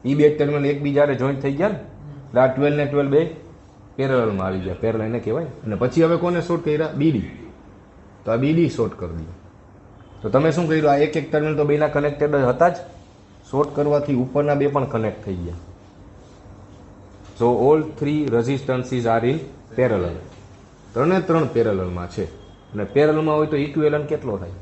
Speaker 1: એ બે ટર્મિનલ એકબીજારે જોઈન્ટ થઈ ગયા ને, એટલે આ 12 ને 12 બે પેરેલલમાં આવી ગયા. પેરેલલ એને કહેવાય. અને પછી હવે કોને શોર્ટ કર્યા? બીડી. તો આ બીડી શોર્ટ કરી દીધું. તો તમે શું કર્યું? આ એક ટર્મિનલ તો બેના કનેક્ટેડ હતા જ, શોર્ટ કરવાથી ઉપરના બે પણ કનેક્ટ થઈ ગયા. So all 3 resistances are in parallel. 3 પેરેલલમાં છે. અને પેરેલલમાં હોય તો ઇક્વિવેલન્ટ કેટલો થાય?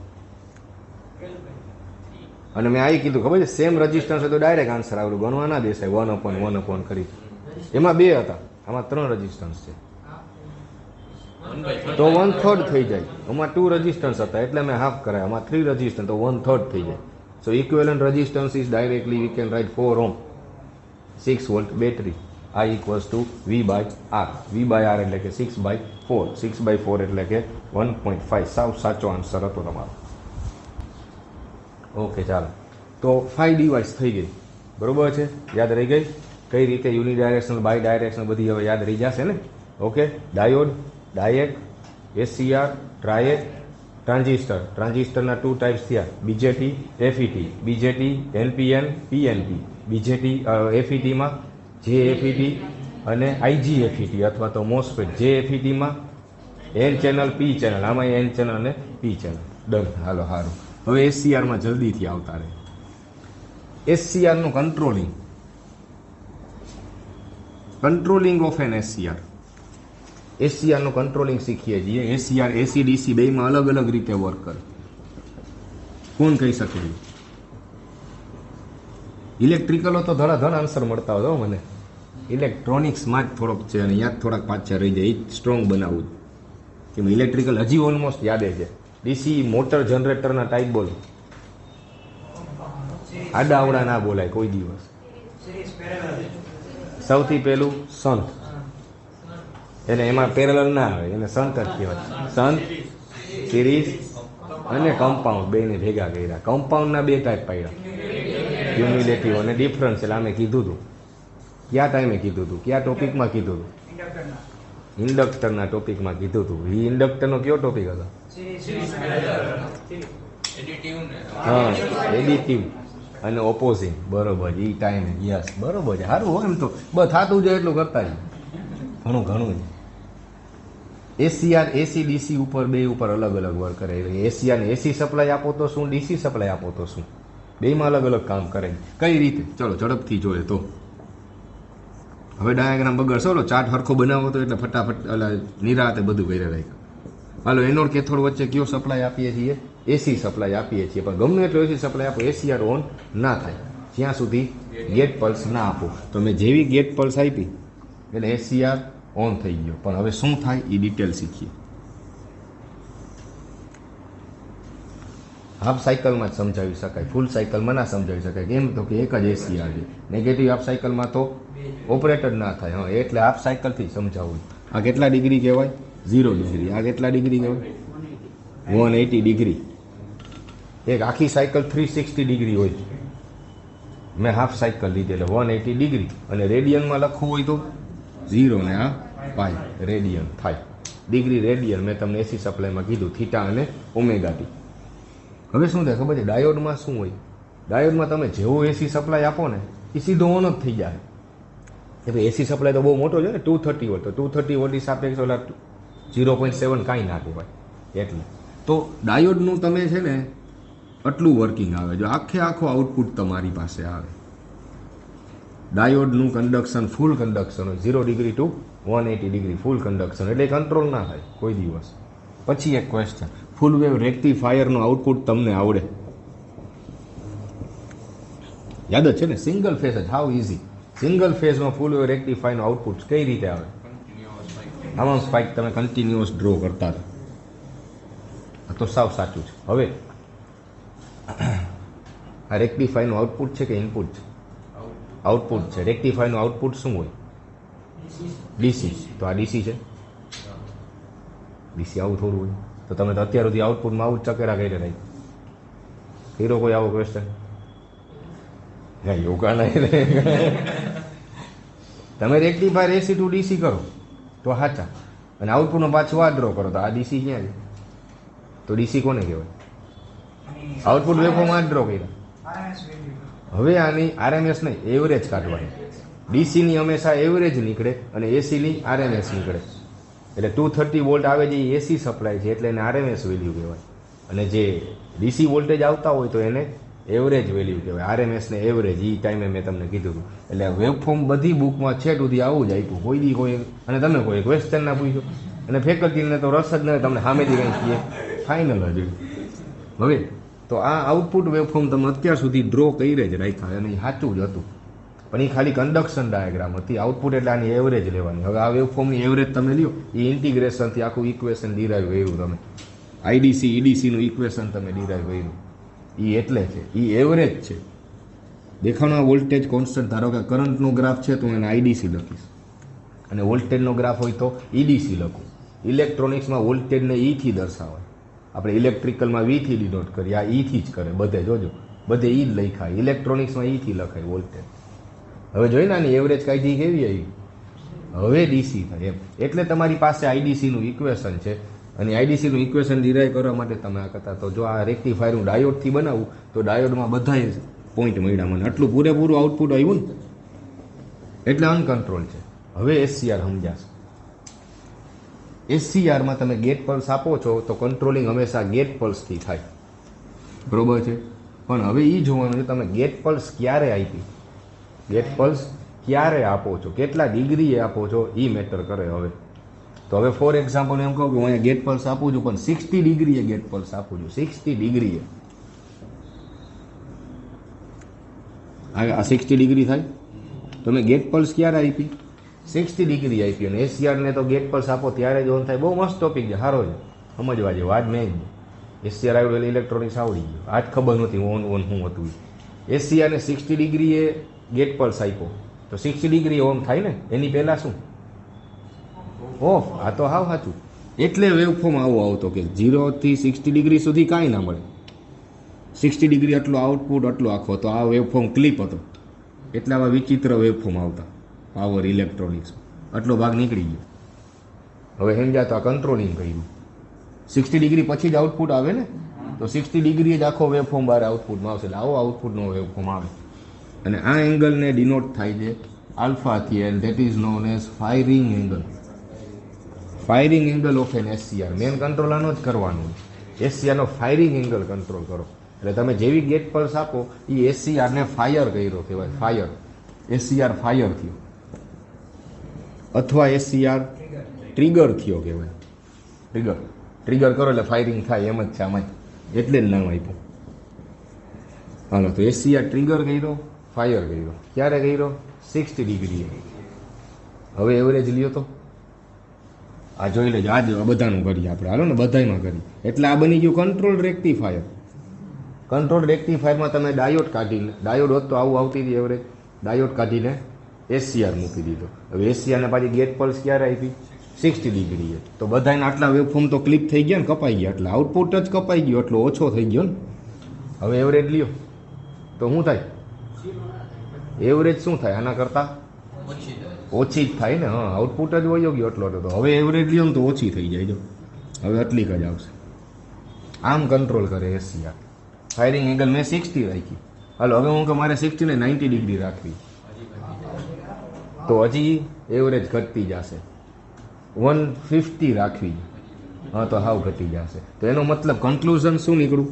Speaker 1: અને મેં આ કીધું ખબર છે, સેમ રેઝિસ્ટન્સ હોય તો ડાયરેક્ટ આન્સર આવેલું, ગણવા ના દેસાય 1/1 કરી. એમાં 2 હતા, આમાં 3 રેઝિસ્ટન્સ છે તો 1/3 થઈ જાય. આમાં 2 રેઝિસ્ટન્સ હતા એટલે મેં હાફ કરાય. આમાં 3 રેઝિસ્ટન્સ તો 1/3 થઈ જાય. So equivalent resistance is directly we can write 4 ohm 6 volt battery. I equals to V/R. V/R એટલે કે 6/4. 6/4 એટલે કે 1.5. સાવ સાચો આન્સર હતો તમારો. ઓકે, ચાલો. તો 5 ડિવાઇસ થઈ ગઈ. બરોબર છે, યાદ રહી ગઈ કઈ રીતે યુનિડાયરેક્શનલ, બાય ડાયરેક્શનલ બધી હવે યાદ રહી જશે ને. Okay, diode, diac, SCR, triac, transistor. ટ્રાન્ઝિસ્ટરના 2 ટાઈપ્સ થયા, BJT, FET. BJT, NPN, PNP. BJT એફઈટીમાં જેએફઈટી અને આઈજીએફઈટી અથવા તો મોસ્ફેટ. જેએફઈટીમાં એન ચેનલ, પી ચેનલ. આમાં એન ચેનલ અને પી ચેનલ. ડન. હાલો, સારું. હવે એસસીઆરમાં જલ્દીથી આવતા રહે. એસસીઆરનું કંટ્રોલિંગ ઓફ એન એસસીઆર. એસસીઆરનું કંટ્રોલિંગ શીખીએ છીએ. એસસીઆર એસી ડીસી બેમાં અલગ અલગ રીતે વર્ક કરે. કોણ કહી શકે? ઇલેક્ટ્રિકલો તો ધડાધડ આન્સર મળતા હોય મને. ઇલેક્ટ્રોનિક્સમાં જ થોડોક છે અને યાદ થોડાક પાછા રહી જાય. એ સ્ટ્રોંગ બનાવવું કે ઇલેક્ટ્રિકલ હજી ઓલમોસ્ટ યાદ છે. ડીસી મોટર જનરેટરના ટાઈપ બોલો. આડા આવડા ના બોલાય કોઈ દિવસ. સૌથી પહેલું સંત, એને એમાં પેરેલલ ના આવે, એને સંત જ કહેવાય. સંત, સિરીઝ અને કમ્પાઉન્ડ બેને ભેગા કર્યા. કમ્પાઉન્ડના 2 ટાઈપ પાડ્યા, ક્યુમ્યુલેટિવ અને ડિફરન્શિયલ. આમે કીધું હતું. કયા ટાઈમે કીધું હતું? કયા ટોપિકમાં કીધું હતું? ઇન્ડક્ટરના ટોપિકમાં કીધું હતું. એ ઇન્ડક્ટરનો કયો ટોપિક હતો? હા, એડિટિવ અને ઓપોઝિંગ. બરોબર, એ ટાઈમે. યસ, બરોબર છે. સારું હોય એમ તો બસ થતું જાય એટલું કરતા જ ઘણું જ. એસીઆર એસી ડીસી ઉપર 2 ઉપર અલગ અલગ વર્ક કરે. એસીઆર ને એસી સપ્લાય આપો તો શું, ડીસી સપ્લાય આપો તો શું, બેમાં અલગ અલગ કામ કરે. કઈ રીતે? ચલો ઝડપથી જોઈએ તો. હવે ડાયાગ્રામ બગડશો, ચાર્ટ હરખો બનાવો તો એટલે ફટાફટ નિરાતે બધું કરી રાખ્યું. હાલો, એનોડ કેથોડ વચ્ચે કયો સપ્લાય આપીએ છીએ? એસી સપ્લાય આપીએ છીએ. પણ ગમે એટલો એસી સપ્લાય આપો, એસીઆર ઓન ના થાય. જ્યાં સુધી ગેટ પલ્સ ના આપો. તો મેં જેવી ગેટ પલ્સ આપી એટલે એસીઆર ઓન થઈ ગયો. પણ હવે શું થાય એ ડિટેલ શીખીએ. હાફ સાયકલમાં જ સમજાવી શકાય, ફૂલ સાયકલમાં ના સમજાવી શકાય. કેમ તો કે એક જ એસીઆર છે. નેગેટિવ હાફ સાયકલમાં તો ઓપરેટ જ ના થાય. હા, એટલે હાફ સાયકલથી સમજાવું. આ કેટલા ડિગ્રી કહેવાય? 0 ડિગ્રી. આ કેટલા ડિગ્રી કહેવાય? 180 ડિગ્રી. એક આખી સાયકલ 360 ડિગ્રી હોય. મેં હાફ સાયકલ લીધી એટલે 180 ડિગ્રી. અને રેડિયનમાં લખવું હોય તો 0 ને આ પાઈ રેડિયન થાય. ડિગ્રી રેડિયન મેં તમને એસી સપ્લાયમાં કીધું, થીટા અને ઓમેગા ટી. હવે શું થાય ખબર છે? ડાયોડમાં શું હોય? ડાયોડમાં તમે જેવો એસી સપ્લાય આપો ને એ સીધો ઓન જ થઈ જાય. એટલે એસી સપ્લાય તો બહુ મોટો છે ને, 230 વોટ. તો 230 વોટ સાપેક્ષ ઓલા 0.7 કાંઈ ના કહેવાય. એટલે તો ડાયોડનું તમે છે ને આટલું વર્કિંગ આવે. જો આખો આઉટપુટ તમારી પાસે આવે. ડાયોડનું કન્ડક્શન ફૂલ કન્ડક્શન હોય, 0 ડિગ્રી ટુ 180 ડિગ્રી ફૂલ કન્ડક્શન. એટલે કંટ્રોલ ના થાય કોઈ દિવસ. પછી એક ક્વેશ્ચન, ફૂલ વેવ રેક્ટિફાયરનું આઉટપુટ તમને આવડે? યાદ જ છે ને? સિંગલ ફેઝ જ. How easy. સિંગલ ફેઝમાં ફૂલ વેવ રેક્ટિફાયરનું આઉટપુટ કઈ રીતે આવે? આમાં સ્પાઇક તમે કન્ટિન્યુઅસ ડ્રો કરતા હતા. આ તો સાવ સાચું છે. હવે આ રેક્ટિફાયરનું આઉટપુટ છે કે ઇનપુટ છે? આઉટપુટ છે. રેક્ટિફાયરનું આઉટપુટ શું હોય? ડીસી. તો આ ડીસી છે. ડીસી આવું થોડું હોય. તો તમે તો અત્યાર સુધી આઉટપુટમાં આવું જ ચકેરા કરી રહી. હીરો કોઈ આવો ક્વેશ્ચન? યોગા નહીં. તમે રેક્ટિફાયર એસી ટુ ડીસી કરો તો સાચા, અને આઉટપુટનો પાછું આ ડ્રો કરો તો આ ડીસી ક્યાં છે? તો ડીસી કોને કહેવાય? આઉટપુટ વેવફોર્મ આ ડ્રો કર્યા.
Speaker 3: RMS value.
Speaker 1: હવે આની આરએમએસ નહીં, એવરેજ કાઢવાની. ડીસીની હંમેશા એવરેજ નીકળે અને એસીની આરએમએસ નીકળે. એટલે 230 વોલ્ટ આવે છે એ એસી સપ્લાય છે એટલે એને આરએમએસ વેલ્યુ કહેવાય. અને જે ડીસી વોલ્ટેજ આવતા હોય તો એને એવરેજ વેલ્યુ કહેવાય. આરએમએસ ને એવરેજ એ ટાઈમે મેં તમને કીધું હતું. એટલે વેવફોર્મ બધી બુકમાં છેટ સુધી આવું જ આપ્યું. કોઈ દી કોઈ અને તમે કોઈ ક્વેશ્ચન ના પૂછ્યો અને ફેકલ્ટીને તો રસ જ નહીં, તમને સામેથી કંઈ કહીએ ફાઇનલ જ. હવે તો આ આઉટપુટ વેવફોર્મ તમે અત્યાર સુધી ડ્રો કરી જ રાખ્યા અને એ સાચું જ હતું. પણ એ ખાલી કન્ડક્શન ડાયાગ્રામ હતી. આઉટપુટ એટલે આની એવરેજ લેવાની. હવે આ વેવફોર્મની એવરેજ તમે લ્યો, એ ઇન્ટિગ્રેશનથી આખું ઇક્વેશન ડિરાઈવ કર્યું તમે. આઈડીસી ઈડીસીનું ઇક્વેશન તમે ડિરાઈવ કર્યું. એ એટલે છે, એ એવરેજ છે. દેખાણો વોલ્ટેજ કોન્સ્ટન્ટ. ધારો કે કરંટનો ગ્રાફ છે તો એને આઈડીસી લખીશ, અને વોલ્ટેજનો ગ્રાફ હોય તો ઈડીસી લખું. ઇલેક્ટ્રોનિક્સમાં વોલ્ટેજને ઈથી દર્શાવાય. આપણે ઇલેક્ટ્રિકલમાં વીથી ડિનોટ કરીએ, આ ઈથી જ કરે બધે. જોજો બધે ઈ જ લખાય. ઇલેક્ટ્રોનિક્સમાં ઈથી લખાય વોલ્ટેજ. હવે જોઈ ને આની એવરેજ કાઢી કેવી આવી? હવે ડીસી થાય એમ. એટલે તમારી પાસે આઈડીસીનું ઇક્વેશન છે, અને આઈડીસીનું ઇક્વેશન ડિરાઈવ કરવા માટે તમે આ કરતા. તો જો આ રેક્ટિફાયર હું ડાયોડથી બનાવું તો ડાયોડમાં બધા પોઈન્ટ મળ્યા મને. આટલું પૂરેપૂરું આઉટપુટ આવ્યું ને, એટલે અનકન્ટ્રોલ છે. હવે એસસીઆર સમજાશે. એસસીઆરમાં તમે ગેટ પલ્સ આપો છો તો કંટ્રોલિંગ હંમેશા ગેટ પલ્સથી થાય, બરોબર છે. પણ હવે એ જોવાનું છે તમે ગેટ પલ્સ ક્યારે આપી, ગેટ પલ્સ ક્યારે આપો છો, કેટલા ડિગ્રીએ આપો છો, એ મેટર કરે. હવે તો હવે ફોર એક્ઝામ્પલ એમ કહું કે હું અહીંયા ગેટ પલ્સ આપું છું, પણ 60 ડિગ્રીએ ગેટ પલ્સ આપું છું. 60 ડિગ્રીએ આ 60 ડિગ્રી થાય. તો મેં ગેટ પલ્સ ક્યારે આપી? 60 ડિગ્રી આપી. અને એસસીઆરને તો ગેટ પલ્સ આપો ત્યારે જ ઓન થાય. બહુ મસ્ત ટોપિક છે, સારો છે, સમજવા જેવો. આજ મેં એસસીઆર આવ્યું એટલે ઇલેક્ટ્રોનિક્સ આવડી ગયું. આજ ખબર નહોતી ઓન શું હતું. એસસીઆરને 60 ડિગ્રીએ ગેટ પલ્સ આપ્યો તો 60 ડિગ્રી ઓન થાય ને, એની પહેલાં શું? ઓફ. આ તો હાવ સાચું. એટલે વેવફોર્મ આવો આવતો કે 0 થી 60 ડિગ્રી સુધી કાંઈ ના મળે. 60 ડિગ્રી આટલો આઉટપુટ આટલો આખો. તો આ વેવફોર્મ ક્લિપ હતો એટલે આવા વિચિત્ર વેવફોર્મ આવતા. પાવર ઇલેક્ટ્રોનિક્સ આટલો ભાગ નીકળી ગયો. હવે સમજ્યા? તો આ કંટ્રોલિંગ કર્યું. 60 ડિગ્રી પછી જ આઉટપુટ આવે ને, તો 60 ડિગ્રી જ આખો વેવફોર્મ બહાર આઉટપુટમાં આવશે. એટલે આવો આઉટપુટનો વેવફોર્મ આવે. અને આ એંગલને ડિનોટ થાય છે આલ્ફાથી, and that is known as firing angle. Firing angle of an SCR. Main control આનો જ કરવાનું. એસસીઆરનો ફાયરિંગ એંગલ કંટ્રોલ કરો. એટલે તમે જેવી ગેટ પલ્સ આપો એ એસસીઆરને ફાયર કર્યો કહેવાય. ફાયર. એસસીઆર ફાયર થયો, અથવા એસસીઆર ટ્રિગર થયો કહેવાય. ટ્રિગર ટ્રિગર કરો એટલે ફાયરિંગ થાય, એમ જ છે આમાં. એટલે જ નામ આપ્યું. હાલો, તો એસસીઆર ટ્રિગર કર્યો ફાયર કર્યો. ક્યારે કર્યો? 60 ડિગ્રીએ. હવે એવરેજ લ્યો તો આ જોઈ લેજો. આ જો આ બધાનું કરીએ આપણે, હાલો ને બધામાં કરીએ. એટલે આ બની ગયું કંટ્રોલ રેક્ટિફાયર. કંટ્રોલ રેક્ટિફાયરમાં તમે ડાયોડ કાઢીને, ડાયોડ હોત તો આવું આવતી હતી એવરેજ, ડાયોડ કાઢીને એસસીઆર મૂકી દીધો. હવે એસસીઆરને પાછી ગેટ પલ્સ ક્યારે આપી? 60 ડિગ્રીએ. તો બધાના આટલા વેવફોર્મ તો ક્લિપ થઈ ગયા ને, કપાઈ ગયા, એટલે આઉટપુટ જ કપાઈ ગયો, એટલો ઓછો થઈ ગયો ને. હવે એવરેજ લ્યો તો શું થાય? એવરેજ શું થાય? આના કરતાં
Speaker 5: ઓછી થાય.
Speaker 1: ઓછી જ થાય ને. હા, આઉટપુટ જ વયો ગયો એટલો તો. હવે એવરેજ લ્યો ને તો ઓછી થઈ જાય. જો હવે આટલી જ આવશે. આમ કંટ્રોલ કરે એસસીઆર. ફાયરિંગ એંગલ મેં 60 રાખી. હાલો હવે હું કે મારે 60 ને 90 ડિગ્રી રાખવી, તો હજી એવરેજ ઘટતી જશે. 150 રાખવી, હા તો હાવ ઘટી જશે. તો એનો મતલબ કન્ક્લુઝન શું નીકળું?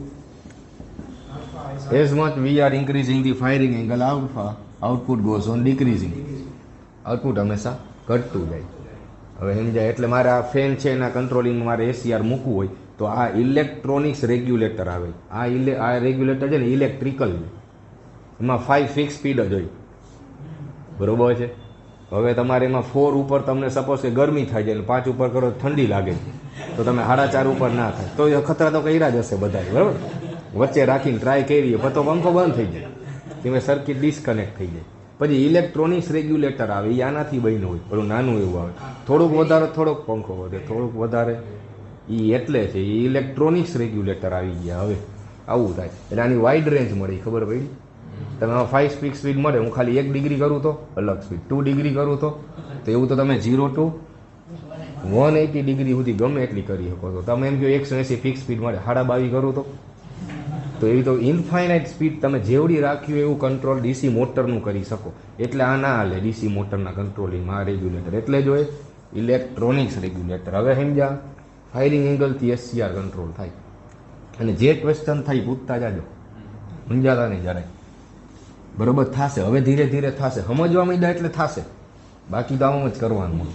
Speaker 1: As much we are increasing the firing angle alpha, output goes on decreasing. Output હંમેશા ઘટતું જાય. હવે સમજાય? એટલે મારે આ ફેન છે એના કંટ્રોલિંગમાં મારે એસીઆર મૂકવું હોય તો આ ઇલેક્ટ્રોનિક્સ રેગ્યુલેટર આવે. આ રેગ્યુલેટર છે ને ઇલેક્ટ્રિકલ છે, એમાં 5 ફિક્સ સ્પીડ જ હોય, બરોબર છે. હવે તમારે એમાં 4 ઉપર તમને સપોઝ કે ગરમી થાય છે, 5 ઉપર કરો તો ઠંડી લાગે, તો તમે 4.5 ઉપર ના થાય, તો એ ખતરા તો કર્યા જ હશે બધા, બરાબર. વચ્ચે રાખીને ટ્રાય કરીએ પણ તો પંખો બંધ થઈ જાય, તમે સર્કિટ ડિસ્કનેક્ટ થઈ જાય. પછી ઇલેક્ટ્રોનિક્સ રેગ્યુલેટર આવે, એ આનાથી બન્યું હોય, પેલું નાનું એવું આવે, થોડુંક વધારે થોડોક પંખો વધે, થોડુંક વધારે, એ એટલે છે એ ઇલેક્ટ્રોનિક્સ રેગ્યુલેટર આવી ગયા. હવે આવું થાય એટલે આની વાઇડ રેન્જ મળી, ખબર પડી? તમે 5 સ્પીડ મળે, હું ખાલી 1 ડિગ્રી કરું તો અલગ સ્પીડ, 2 ડિગ્રી કરું તો એવું તો તમે 0 to 180 ડિગ્રી સુધી ગમે એટલી કરી શકો છો. તમે એમ કહો 180 ફિક્સ સ્પીડ મળે, 22.5 કરું તો એવી તો ઇન્ફાઇનાઇટ સ્પીડ તમે જેવડી રાખ્યું એવું કંટ્રોલ ડીસી મોટરનું કરી શકો. એટલે આ ના હાલે ડીસી મોટરના કંટ્રોલિંગમાં આ રેગ્યુલેટર, એટલે જો એ ઇલેક્ટ્રોનિક્સ રેગ્યુલેટર. હવે સમજ્યા? ફાયરિંગ એંગલથી એસસીઆર કંટ્રોલ થાય. અને જે ક્વેશ્ચન થાય પૂછતા જાજો, સમજાતા નહીં જરાય, બરોબર થશે. હવે ધીરે ધીરે થશે, સમજવા માંડ્યા એટલે થશે, બાકી તો આમ જ કરવાનું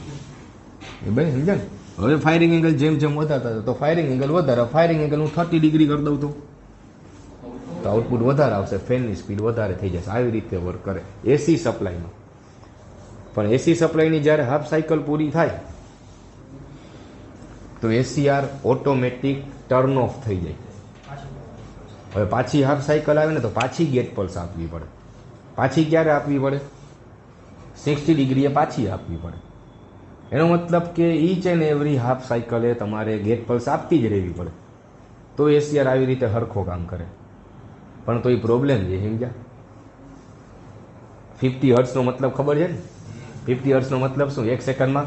Speaker 1: એ ભાઈ, સમજ્યા ને? હવે ફાયરિંગ એંગલ જેમ જેમ વધારતા તો ફાયરિંગ એંગલ વધારે. ફાયરિંગ એંગલ હું 30 ડિગ્રી કરી દઉં તો આઉટપુટ વધારે આવશે, ફેનની સ્પીડ વધારે થઈ જશે. આવી રીતે વર્ક કરે એસી સપ્લાયમાં. પણ એસી સપ્લાયની જ્યારે હાફ સાયકલ પૂરી થાય તો એસીઆર ઓટોમેટિક ટર્ન ઓફ થઈ જાય. હવે પાછી હાફ સાયકલ આવે ને તો પાછી ગેટ પલ્સ આપવી પડે. પાછી ક્યારે આપવી પડે? 60 ડિગ્રીએ પાછી આપવી પડે. એનો મતલબ કે ઈચ એન્ડ એવરી હાફ સાયકલે તમારે ગેટ પલ્સ આપતી જ રહેવી પડે, તો એસીઆર આવી રીતે હરખો કામ કરે. પણ તો એ પ્રોબ્લેમ છે, સમજ્યા? 50 હર્ટ્ઝનો મતલબ ખબર છે ને? 50 હર્ટ્ઝનો મતલબ શું? 1 સેકન્ડમાં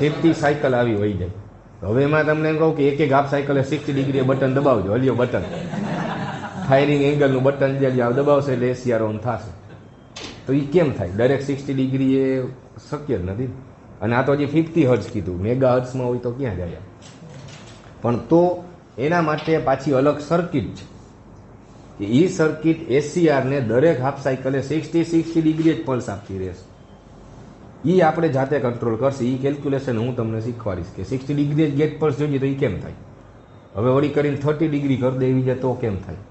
Speaker 1: 50 સાયકલ આવી વહી જાય. હવે એમાં તમને એમ કહું કે એક હાફ સાયકલે 60 ડિગ્રીએ બટન દબાવજો, હલ્યો બટન, ફાયરિંગ એંગલનું બટન જે દબાવશે એટલે એસીઆર ઓન થશે. તો એ કેમ થાય? ડાયરેક્ટ 60 ડિગ્રી એ શક્ય જ નથી. અને આ તો હજી 50 હર્ટ્ઝ કીધું, મેગા હર્ટ્ઝમાં હોય તો ક્યાં જાય? પણ તો એના માટે પાછી અલગ સર્કિટ છે કે એ સર્કિટ એસીઆરને દરેક હાફ સાયકલે 60 ડિગ્રી જ પલ્સ આપતી રહેશે. એ આપણે જાતે કંટ્રોલ કરશે. એ કેલ્ક્યુલેશન હું તમને શીખવાડીશ કે 60 ડિગ્રી જ ગેટ પલ્સ જોઈએ તો એ કેમ થાય. હવે વળી કરીને 30 ડિગ્રી કરી દેવી જાય તો કેમ થાય?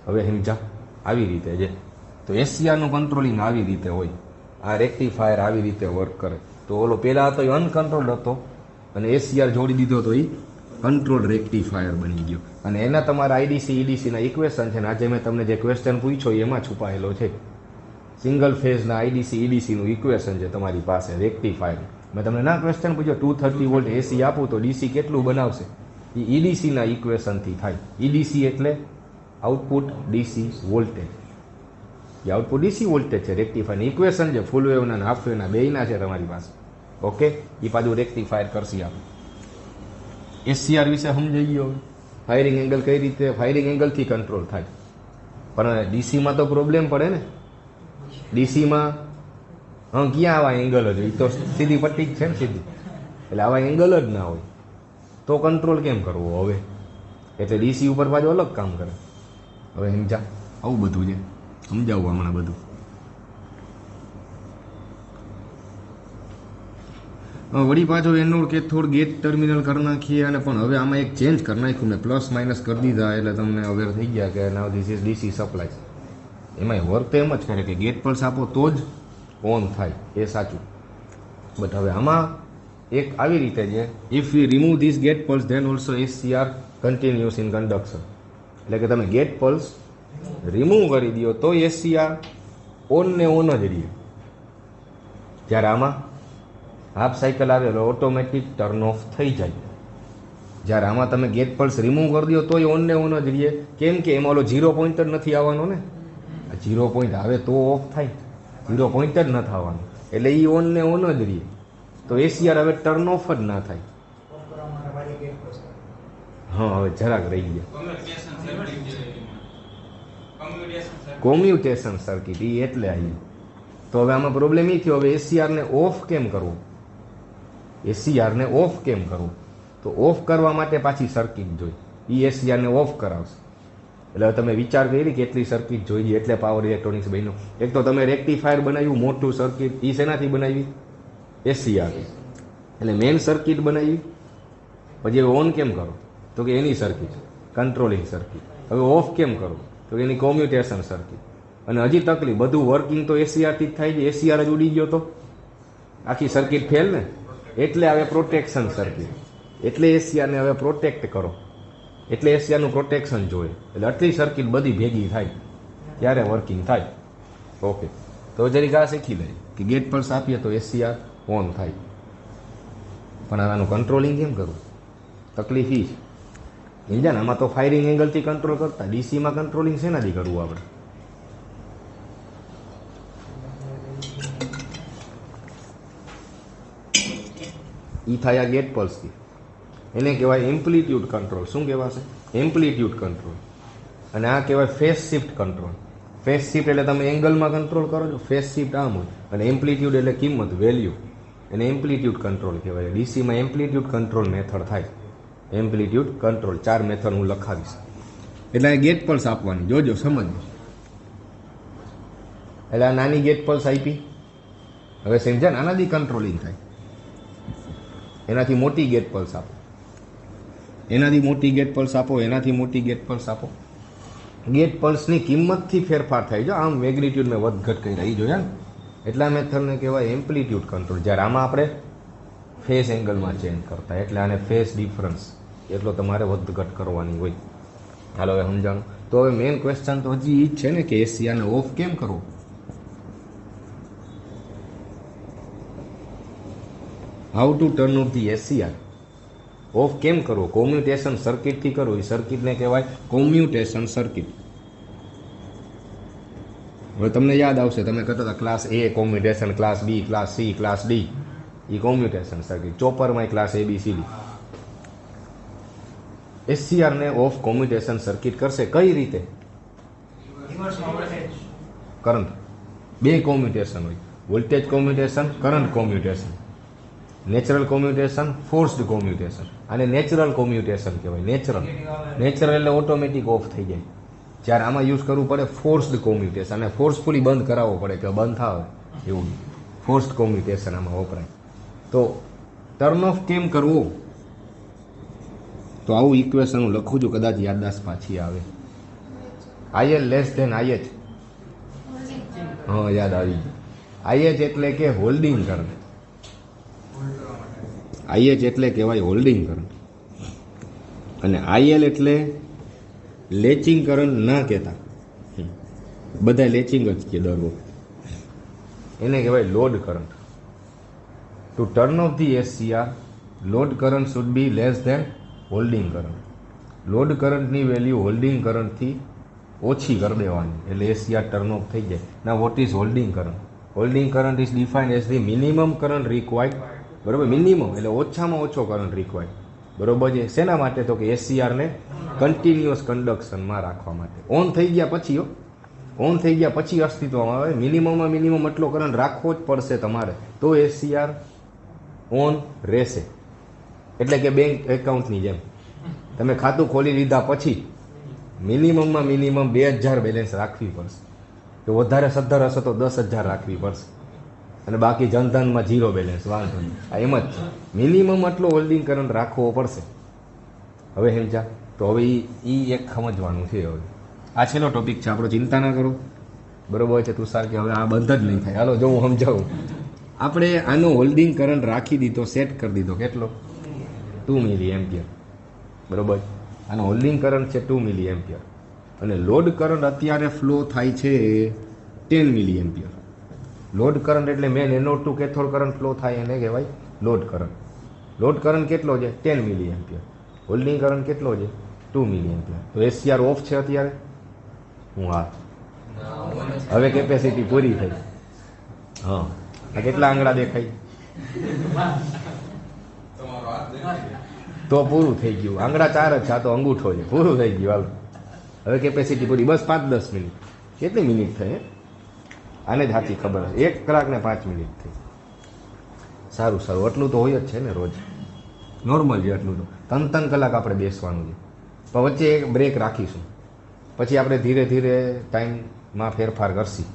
Speaker 1: હવે સમજા? આવી રીતે છે. તો એસીઆરનું કંટ્રોલિંગ આવી રીતે હોય. આ રેક્ટિફાયર આવી રીતે વર્ક કરે. તો ઓલો પહેલાં હતો એ અનકન્ટ્રોલ્ડ હતો અને એસીઆર જોડી દીધો તો એ કંટ્રોલ રેક્ટિફાયર બની ગયો. અને એના તમારા આઈડીસી ઈડીસીના ઇક્વેશન છે ને, આજે મેં તમને જે ક્વેશ્ચન પૂછ્યો એમાં છુપાયેલો છે. સિંગલ ફેઝના આઈડીસી ઈડીસીનું ઇક્વેશન છે તમારી પાસે રેક્ટિફાયર. મેં તમને ના ક્વેશ્ચન પૂછ્યો 230 વોલ્ટ એસી આપું તો ડીસી કેટલું બનાવશે? એ ઈડીસીના ઇક્વેશનથી થાય. ઈડીસી એટલે આઉટપુટ ડીસી વોલ્ટેજ. એ આઉટપુટ ડીસી વોલ્ટેજ છે. રેક્ટિફાયર ઇક્વેશન છે, ફૂલ વેવના અને હાફ વેવના બેયના છે તમારી પાસે. ઓકે, એ પાછું રેક્ટિફાયર કરશે આપણે. એસસીઆર વિશે સમજાઈ ગયો. ફાયરિંગ એંગલ કઈ રીતે ફાયરિંગ એંગલથી કંટ્રોલ થાય. પણ ડીસીમાં તો પ્રોબ્લેમ પડે ને. ડીસીમાં ક્યાં આવા એંગલ જ હોય? તો સીધી પટ્ટી જ છે ને, સીધી. એટલે આવા એંગલ જ ના હોય તો કંટ્રોલ કેમ કરવો? હવે એટલે ડીસી ઉપર પાછું અલગ કામ કરે. હવે સમજા? આવું બધું છે, સમજાવવું હમણાં બધું. વળી પાછો એનો કેથોડ ગેટ ટર્મિનલ કરી નાખીએ. અને પણ હવે આમાં એક ચેન્જ કરી નાખ્યું મેં, પ્લસ માઇનસ કરી દીધા એટલે તમને અવેર થઈ ગયા કે નાવ ધીસ ઇઝ ડીસી સપ્લાય. એમાંય વર્ક તો એમ જ કરે કે ગેટ પલ્સ આપો તો જ ઓન થાય, એ સાચું. બટ હવે આમાં એક આવી રીતે છે, if you remove this gate pulse then also SCR continuous in conduction. એટલે કે તમે ગેટ પલ્સ રિમૂવ કરી દો તો SCR ઓન ને ઓન જ રહે. જ્યારે આમાં હાફ સાયકલ આવે એટલે ઓટોમેટિક ટર્ન ઓફ થઈ જાય. જ્યારે આમાં તમે ગેટ પલ્સ રિમૂવ કરી દો તોય ઓન ને ઓન જ રહે. કેમ કે એમાં ઓલો 0 પોઈન્ટ જ નથી આવવાનો ને. 0 પોઈન્ટ આવે તો ઓફ થાય, 0 પોઈન્ટ જ નથી આવવાનો, એટલે એ ઓન ને ઓન જ રહે. તો SCR હવે ટર્ન ઓફ જ ના થાય.
Speaker 3: ઓફ કરવા માટે મારી ગેટ પર છે.
Speaker 1: હા, હવે જરાક રહી ગયા.
Speaker 2: કમ્યુનિકેશન સર્કિટ જે કમ્યુનિકેશન સર્કિટ
Speaker 1: કોમ્યુટેશન સર્કિટ એ એટલે આવી. તો હવે આમાં પ્રોબ્લેમ એ થયો, હવે SCR ને ઓફ કેમ કરવું? SCR ને ઓફ કેમ કરવું? તો ઓફ કરવા માટે પાછી સર્કિટ જોઈ, એ SCR ને ઓફ કરાવશે. એટલે હવે તમે વિચાર કરી કેટલી સર્કિટ જોઈએ, એટલે પાવર ઇલેક્ટ્રોનિક્સ બન્યું. એક તો તમે રેક્ટિફાયર બનાવ્યું મોટું સર્કિટ, એ શેનાથી બનાવી? SCR. એટલે મેઇન સર્કિટ બનાવી. પછી હવે ઓન કેમ કરો? તો કે એની સર્કિટ કંટ્રોલિંગ સર્કિટ. હવે ઓફ કેમ કરો? તો કે એની કોમ્યુટેશન સર્કિટ. અને હજી તકલીફ, બધું વર્કિંગ તો SCR થી જ થાય છે. SCR જ ઉડી ગયો તો આખી સર્કિટ ફેલ ને. એટલે હવે પ્રોટેક્શન સર્કિટ, એટલે SCR ને હવે પ્રોટેક્ટ કરો, એટલે SCR નું પ્રોટેક્શન જોઈએ. એટલે આટલી સર્કિટ બધી ભેગી થાય ત્યારે વર્કિંગ થાય. ઓકે, તો જરીક આ શીખી લઈએ કે ગેટ પલ્સ આપીએ તો SCR ઓન થાય. પણ આનું કંટ્રોલિંગ કેમ કરવું? તકલીફ ઈ છે. સમજ્યા ને? આમાં તો ફાયરિંગ એંગલથી કંટ્રોલ કરતા, ડીસીમાં કંટ્રોલિંગ શેનાથી કરવું આપણે? ઈ થાય આ ગેટ પલ્સથી. એને કહેવાય એમ્પ્લિટ્યુડ કંટ્રોલ. શું કહેવાશે? Amplitude control. અને આ કહેવાય face shift control. Face shift એટલે તમે એંગલમાં કંટ્રોલ કરો છો, ફેસ શિફ્ટ આમ હોય. અને એમ્પ્લિટ્યુડ એટલે કિંમત, વેલ્યુ, એને એમ્પ્લિટ્યુડ કંટ્રોલ કહેવાય. ડીસીમાં એમ્પ્લિટ્યુડ કંટ્રોલ મેથડ થાય. એમ્પ્લિટ્યુડ કંટ્રોલ 4 મેથડ હું લખાવીશ. એટલે આ ગેટ પલ્સ આપવાની, જોજો સમજો. એટલે આ નાની ગેટ પલ્સ આપી, હવે સમજ્યા ને? આનાથી કંટ્રોલિંગ થાય. એનાથી મોટી ગેટ પલ્સ આપો, એનાથી મોટી ગેટ પલ્સ આપો, એનાથી મોટી ગેટ પલ્સ આપો. ગેટ પલ્સની કિંમતથી ફેરફાર થાય. જો આમ મેગ્નિટ્યુડ મેં વધઘટ કરી રહી જોયા ને, એટલા મેથડને કહેવાય એમ્પ્લિટ્યુડ કંટ્રોલ. જ્યારે આમાં આપણે ફેસ એંગલમાં ચેન્જ કરતા, એટલે આને ફેસ ડિફરન્સ, એટલો તમારે વધઘટ કરવાની હોય. હાલો હવે સમજાણું. તો હવે મેઇન ક્વેશ્ચન તો હજી એ જ છે ને કે SCR ને ઓફ કેમ કરવું? How to turn off the SCR. Of કેમ કરવો? કોમ્યુટેશન સર્કિટથી કરવું. એ સર્કિટને કહેવાય કોમ્યુટેશન સર્કિટ. હવે તમને યાદ આવશે, તમે કહેતા હતા class A commutation, class B, class C, class D, એ કોમ્યુટેશન સર્કિટ. ચોપરમાં ક્લાસ ABCD. SCR ને ઓફ કોમ્યુટેશન સર્કિટ કરશે કઈ રીતે?
Speaker 3: રિવર્સમાં વોલ્ટેજ.
Speaker 1: કરંટ. બે કોમ્યુટેશન હોય, voltage commutation, current commutation. Natural commutation, forced commutation. આને નેચરલ કોમ્યુટેશન કહેવાય. નેચરલ એટલે ઓટોમેટિક ઓફ થઈ જાય. જ્યારે આમાં યુઝ કરવું પડે ફોર્સ્ડ કોમ્યુટેશન, અને ફોર્સફુલી બંધ કરાવવો પડે કે બંધ થાવ એવું. ફોર્સ્ડ કોમ્યુટેશન આમાં વપરાય. તો ટર્ન ઓફ કેમ કરવું? તો આવું ઇક્વેશન હું લખું છું, કદાચ યાદદાસ્ત પાછી આવે. IL less than IH. હા, યાદ આવી ગયું. IH એટલે કે હોલ્ડિંગ કરંટ. IH એટલે કહેવાય હોલ્ડિંગ કરંટ. અને IL એટલે લેચિંગ કરંટ ના કહેતા, બધા લેચિંગ જ કે દર વખતે. એને કહેવાય load current. To turn off the SCR, load current should be less than holding current. Load કરંટની વેલ્યુ હોલ્ડિંગ કરંટથી ઓછી કરી દેવાની, એટલે SCR ટર્ન ઓફ થઈ જાય. ના, what is holding current? Holding current is defined as the minimum current required. બરોબર, મિનિમમ એટલે ઓછામાં ઓછો કરંટ રિક્વાયર્ડ. બરોબર છે. શેના માટે? તો કે SCR ને કન્ટિન્યુઅસ કન્ડક્શનમાં રાખવા માટે. ઓન થઈ ગયા પછી, ઓન થઈ ગયા પછી અસ્તિત્વમાં આવે. મિનિમમમાં મિનિમમ એટલો કરંટ રાખવો જ પડશે તમારે, તો SCR ઓન રહેશે. એટલે કે બેંક એકાઉન્ટની જેમ તમે ખાતું ખોલી લીધા પછી મિનિમમમાં મિનિમમ 2000 બેલેન્સ રાખવી પડશે. તો વધારે સદ્ધર હશે તો 10,000 રાખવી પડશે, અને બાકી જનધનમાં 0 બેલેન્સ. વાંધો નહીં, આ એમ જ છે. મિનિમમ આટલો હોલ્ડિંગ કરંટ રાખવો પડશે. હવે સમજા? તો હવે એ એક સમજવાનું છે. હવે આ છેલ્લો ટોપિક છે આપણો, ચિંતા ના કરો. બરોબર છે તુષાર કે હવે આ બંધ જ નહીં થાય. હાલો જો હું સમજાવું. આપણે આનો હોલ્ડિંગ કરંટ રાખી દીધો, સેટ કરી દીધો કેટલો 2 મિલી એમ્પિયર. બરોબર, આનો હોલ્ડિંગ કરંટ છે 2 મિલી એમ્પિયર અને લોડ કરંટ અત્યારે ફ્લો થાય છે 10 મિલી એમ્પિયર. લોડ કરંટ એટલે main NO2 cathode current flow થાય એને કહેવાય લોડ કરંટ. લોડ કરંટ કેટલો છે 10 મિલી એમ્પિયર. હોલ્ડિંગ કરંટ કેટલો છે 2 મિલી એમ્પિયર. તો SCR ઓફ છે અત્યારે. હું હા, હવે કેપેસિટી પૂરી થઈ. હા, આ કેટલા આંગળા દેખાય?
Speaker 2: તમારો હાથ દેખાય.
Speaker 1: તો પૂરું થઈ ગયું. આંગળા 4 જ છે, આ તો અંગૂઠો છે. પૂરું થઈ ગયું. હાલો હવે કેપેસિટી પૂરી. બસ 5-10 મિનિટ. કેટલી મિનિટ થઈ? આને જ સાચી ખબર હશે. 1 કલાક ને 5 મિનિટ થઈ. સારું સારું, એટલું તો હોય જ છે ને રોજ. નોર્મલ છે એટલું તો. 3 કલાક આપણે બેસવાનું છે. પણ વચ્ચે એક બ્રેક રાખીશું. પછી આપણે ધીરે ધીરે ટાઈમમાં ફેરફાર કરશી.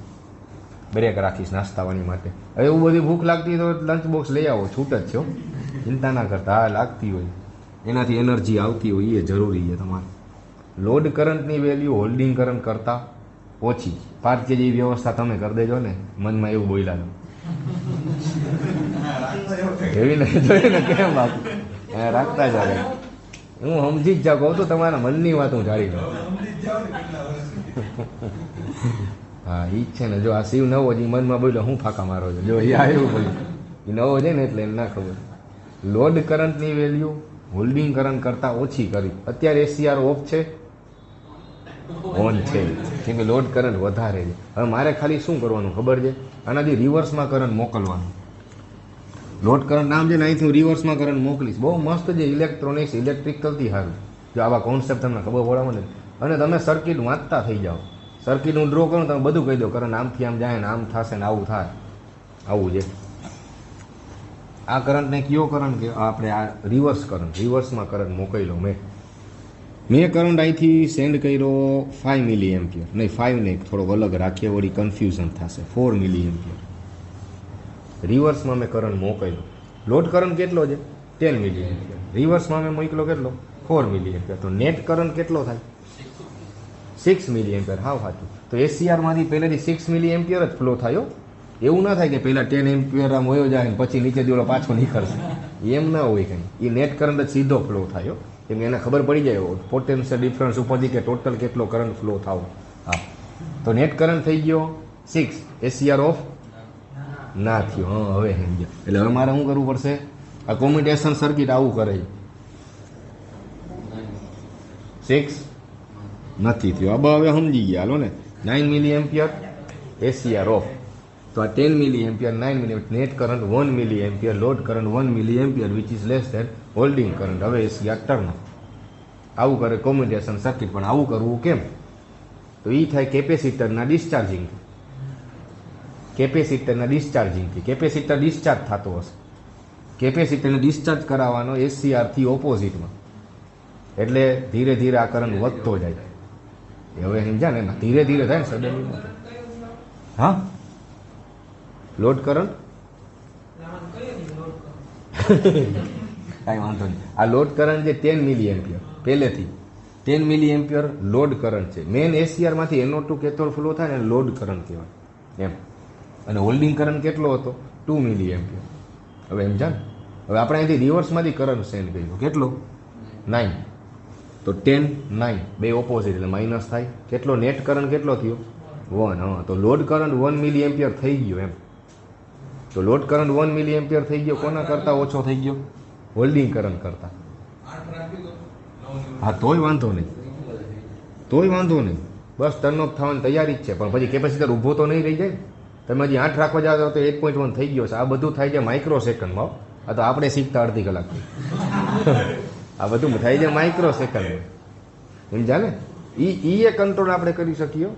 Speaker 1: બ્રેક રાખીશ નાસ્તાવાની માટે. હવે એવું બધી ભૂખ લાગતી તો લંચ બોક્સ લઈ આવો, છૂટ જ છે હો. ચિંતા ના કરતા. હા, લાગતી હોય એનાથી એનર્જી આવતી હોય એ જરૂરી છે તમારે. લોડ કરંટની વેલ્યુ હોલ્ડિંગ કરંટ કરતાં ઓછી. પાર્ક જેવી વ્યવસ્થા તમે કરી દેજો ને. મનમાં એવું બોલ્યા એવી નહીં જોઈએ ને કેમ બાપુ રાખતા જ આવે. હું સમજી જ જાઉં, કહું તો તમારા મનની વાત હું જાણી લઉં. હા ઈ જ છે ને. જો આ શિવ નવો જ મનમાં બોલ્યો હું ફાંકા મારો છો. જો એ આવ્યું બોલ્યું એ નવો છે ને એટલે એને ના ખબર. લોડ કરંટની વેલ્યુ હોલ્ડિંગ કરંટ કરતાં ઓછી કરી. અત્યારે SCR ઓફ છે, ઓન છે, કેમ કે લોડ કરંટ વધારે છે. હવે મારે ખાલી શું કરવાનું ખબર છે? આનાથી રિવર્સમાં કરંટ મોકલવાનું. લોડ કરંટ નામ છે ને, અહીંથી હું રિવર્સમાં કરંટ મોકલીશ. બહુ મસ્ત છે. ઇલેક્ટ્રોનિક્સ ઇલેક્ટ્રિકલથી સારું. જો આવા કોન્સેપ્ટ તમને ખબર પડે ને, અને તમે સર્કિટ વાંચતા થઈ જાઓ. સર્કિટ હું ડ્રો કરું તમે બધું કહી દો. કરંટ આમથી આમ જાય ને આમ થશે ને આવું થાય. આવું છે. આ કરંટને કયો કરંટ કે આપણે આ રિવર્સ કરંટ. રિવર્સમાં કરંટ મોકલ્યો મેં કરંટ અહીંથી સેન્ડ કર્યો 5 મિલી એમ્પિયર. નહીં 5 નહીં, થોડોક અલગ રાખીએ વળી કન્ફ્યુઝન થશે. 4 મિલી એમ્પિયર રિવર્સમાં મેં કરંટ મોકલ્યો. લોડ કરંટ કેટલો છે 10 મિલી એમ્પિયર. રિવર્સમાં મેં મોકલ્યો કેટલો 4 મિલી એમ્પિયર. તો નેટ કરંટ કેટલો થાય 6 મિલી એમ્પિયર. હાવ સાચું. તો SCR માંથી પહેલેથી 6 મિલી એમ્પિયર જ ફ્લો થયો. એવું ના થાય કે પહેલા 10 એમ્પિયર આમ વયો જાય ને પછી નીચે દીવડો પાછો નીકળશે. એમ ના હોય કંઈ. એ નેટ કરંટ જ સીધો ફ્લો થયો. કેમ કે એને ખબર પડી જાય પોટેન્શિયલ ડિફરન્સ ઉપરથી કે ટોટલ કેટલો કરંટ ફ્લો થાવ. હા, તો નેટ કરંટ થઈ ગયો 6. SCR ઓફ ના થયો. હા હવે સમજ્યા. એટલે હવે મારે શું કરવું પડશે? આ કોમ્યુટેશન સર્કિટ આવું કરે 6 નથી થયો. હવે સમજી ગયા. હાલો ને 9 મિલી એમ્પિયર SCR ઓફ. તો આ 10 મિલી ampere 9 milli net current 1 milli ampere. Load current 1 milli ampere which is less than holding current. હવે SCR ટર્ન. આવું કરે કોમ્યુટેશન સર્કિટ. પણ આવું કરવું કેમ? તો એ થાય કેપેસિટરના ડિસ્ચાર્જિંગ. કેપેસિટરના ડિસ્ચાર્જિંગથી. કેપેસિટર ડિસ્ચાર્જ થતો હશે. કેપેસિટરને ડિસ્ચાર્જ કરાવવાનો SCR થી ઓપોઝિટમાં. એટલે ધીરે ધીરે આ કરંટ વધતો જાય. હવે સમજ્યા ને? ધીરે ધીરે થાય ને સડનલી. હા, લોડ કરંટ કાંઈ વાંધો નહીં. આ લોડ કરંટ છે 10 મિલી એમ્પિયર. પહેલેથી 10 મિલી એમ્પિયર લોડ કરંટ છે. મેન SCR માંથી NO2 કેથોડ ફ્લો થાય ને લોડ કરંટ કહેવાય એમ. અને હોલ્ડિંગ કરંટ કેટલો હતો 2 મિલી એમ્પિયર. હવે એમ જાણ. હવે આપણે અહીંથી રિવર્સમાંથી કરંટ સેન્ડ કર્યો કેટલો 9. તો 10 9 બે ઓપોઝિટ એટલે માઇનસ થાય. કેટલો નેટ કરંટ કેટલો થયો 1. હા, તો લોડ કરંટ 1 મિલી એમ્પિયર થઈ ગયો એમ. તો લોડ કરંટ 1 મિલી એમ્પિયર થઈ ગયો. કોના કરતાં ઓછો થઈ ગયો? હોલ્ડિંગ કરંટ કરતાં.
Speaker 2: 8 રાખી દો. 9
Speaker 1: હા, તોય વાંધો નહીં. તોય વાંધો નહીં. બસ ટર્ન ઓફ થવાની તૈયારી જ છે. પણ પછી કેપેસિટર ઊભો તો નહીં રહી જાય. તમે હજી 8 રાખવા જાવ તો 1.1 થઈ ગયો છે. આ બધું થાય છે માઇક્રો સેકન્ડમાં. આ તો આપણે શીખતા અડધી કલાક. આ બધું થાય છે માઇક્રો સેકન્ડમાં. સમજ્યા ને? એ કંટ્રોલ આપણે કરી શકીએ.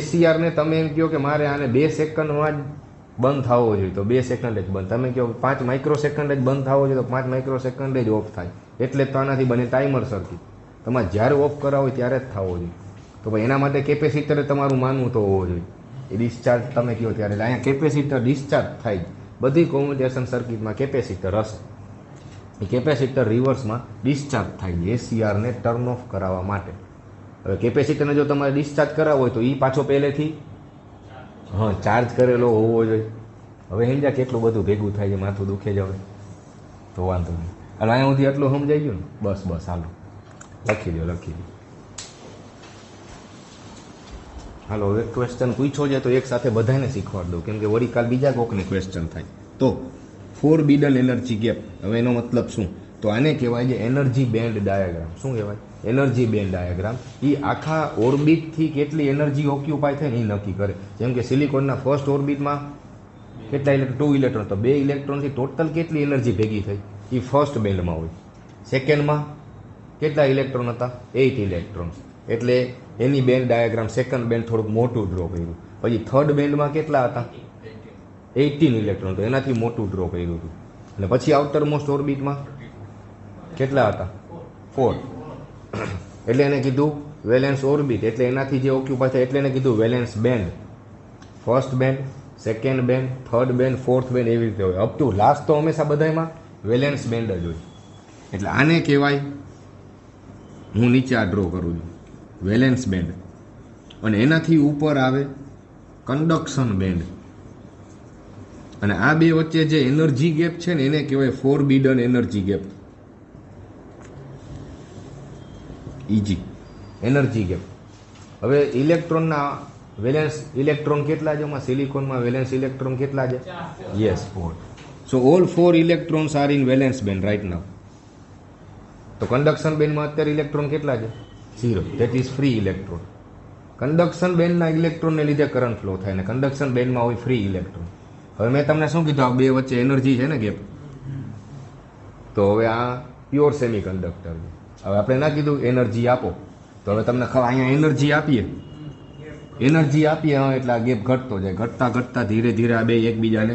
Speaker 1: SCR ને તમે એમ કહો કે મારે આને 2 સેકન્ડમાં જ બંધ થવો જોઈએ તો 2 સેકન્ડ જ બંધ. તમે કહો 5 માઇક્રો સેકન્ડ જ બંધ થવો જોઈએ તો 5 માઇક્રો સેકન્ડ જ ઓફ થાય. એટલે તો આનાથી બને ટાઈમર સર્કિટ. તમારે જ્યારે ઓફ કરાવો હોય ત્યારે જ થવો જોઈએ. તો ભાઈ એના માટે કેપેસિટર તમારું માનવું તો હોવો જોઈએ. એ ડિસ્ચાર્જ તમે કહો ત્યારે અહીંયા કેપેસિટર ડિસ્ચાર્જ થાય. બધી કોમ્યુટેશન સર્કિટમાં કેપેસિટર હશે. એ કેપેસિટર રિવર્સમાં ડિસ્ચાર્જ થાય છે SCR ને ટર્ન ઓફ કરાવવા માટે. હવે કેપેસિટરને જો તમારે ડિસ્ચાર્જ કરાવવો હોય તો એ પાછો પહેલેથી હા ચાર્જ કરેલો હોવો જોઈએ. હવે સમજા કેટલું બધું ભેગું થાય છે, માથું દુખે જ હવે તો વાંધો નહીં. અને અહીંયા સુધી એટલું સમજાઈ ગયું ને, બસ બસ હાલો લખી દો લખી દો. હાલો હવે ક્વેશ્ચન પૂછો છે તો એક સાથે બધાને શીખવાડ દઉં, કેમ કે વળી કાલ બીજા કોકને ક્વેશ્ચન થાય. તો ફોરબિડન એનર્જી ગેપ, હવે એનો મતલબ શું? તો આને કહેવાય છે એનર્જી બેન્ડ ડાયાગ્રામ. શું કહેવાય? Energy band diagram. એ આખા ઓર્બિટથી કેટલી એનર્જી ઓક્યુપાય થાય ને એ નક્કી કરે. જેમ કે સિલિકોનના ફર્સ્ટ ઓર્બિટમાં કેટલા ઇલેક્ટ્રોન? 2 ઇલેક્ટ્રોન. તો 2 ઇલેક્ટ્રોનથી ટોટલ કેટલી એનર્જી ભેગી થઈ? એ ફર્સ્ટ બેન્ડમાં હોય. સેકન્ડમાં કેટલા ઇલેક્ટ્રોન હતા? 8 ઇલેક્ટ્રોન. એટલે એની બેન્ડ ડાયાગ્રામ સેકન્ડ બેન્ડ થોડુંક મોટું ડ્રો કર્યું. પછી થર્ડ બેન્ડમાં કેટલા હતા? 18 ઇલેક્ટ્રોન. તો એનાથી મોટું ડ્રો કર્યું હતું. અને પછી આઉટર મોસ્ટ ઓર્બિટમાં કેટલા હતા? 4. એટલે એને કીધું વેલેન્સ ઓર્બિટ. એટલે એનાથી જે ઓક્યુપાય થાય એટલે એને કીધું valence band. First band, second band, third band, fourth band, એવી રીતે હોય. અપ ટુ લાસ્ટ તો હંમેશા બધામાં વેલેન્સ બેન્ડ જ હોય. એટલે આને કહેવાય, હું નીચે આ ડ્રો કરું છું, વેલેન્સ બેન્ડ. અને એનાથી ઉપર આવે કન્ડક્શન બેન્ડ. અને આ બે વચ્ચે જે એનર્જી ગેપ છે ને એને કહેવાય forbidden energy gap. EG energy gap. હવે ઇલેક્ટ્રોનના વેલેન્સ ઇલેક્ટ્રોન કેટલા છે? સિલિકોનમાં વેલેન્સ ઇલેક્ટ્રોન કેટલા છે? Yes 4. So all 4 electrons are in valence band right now. તો કન્ડક્શન બેન્ડમાં અત્યારે ઇલેક્ટ્રોન કેટલા છે? 0. That is free electron. Conduction બેન્ડના ઇલેક્ટ્રોનને લીધે કરંટ ફ્લો થાય ને કન્ડક્શન બેન્ડમાં હોય ફ્રી ઇલેક્ટ્રોન. હવે મેં તમને શું કીધું? આ બે વચ્ચે એનર્જી છે ને ગેપ. તો હવે આ પ્યોર સેમી કંડક્ટર છે. હવે આપણે ના કીધું એનર્જી આપો, તો હવે તમને અહીંયા એનર્જી આપીએ એટલે આ ગેપ ઘટતો જાય. ઘટતા ઘટતા ધીરે ધીરે આ બે એકબીજાને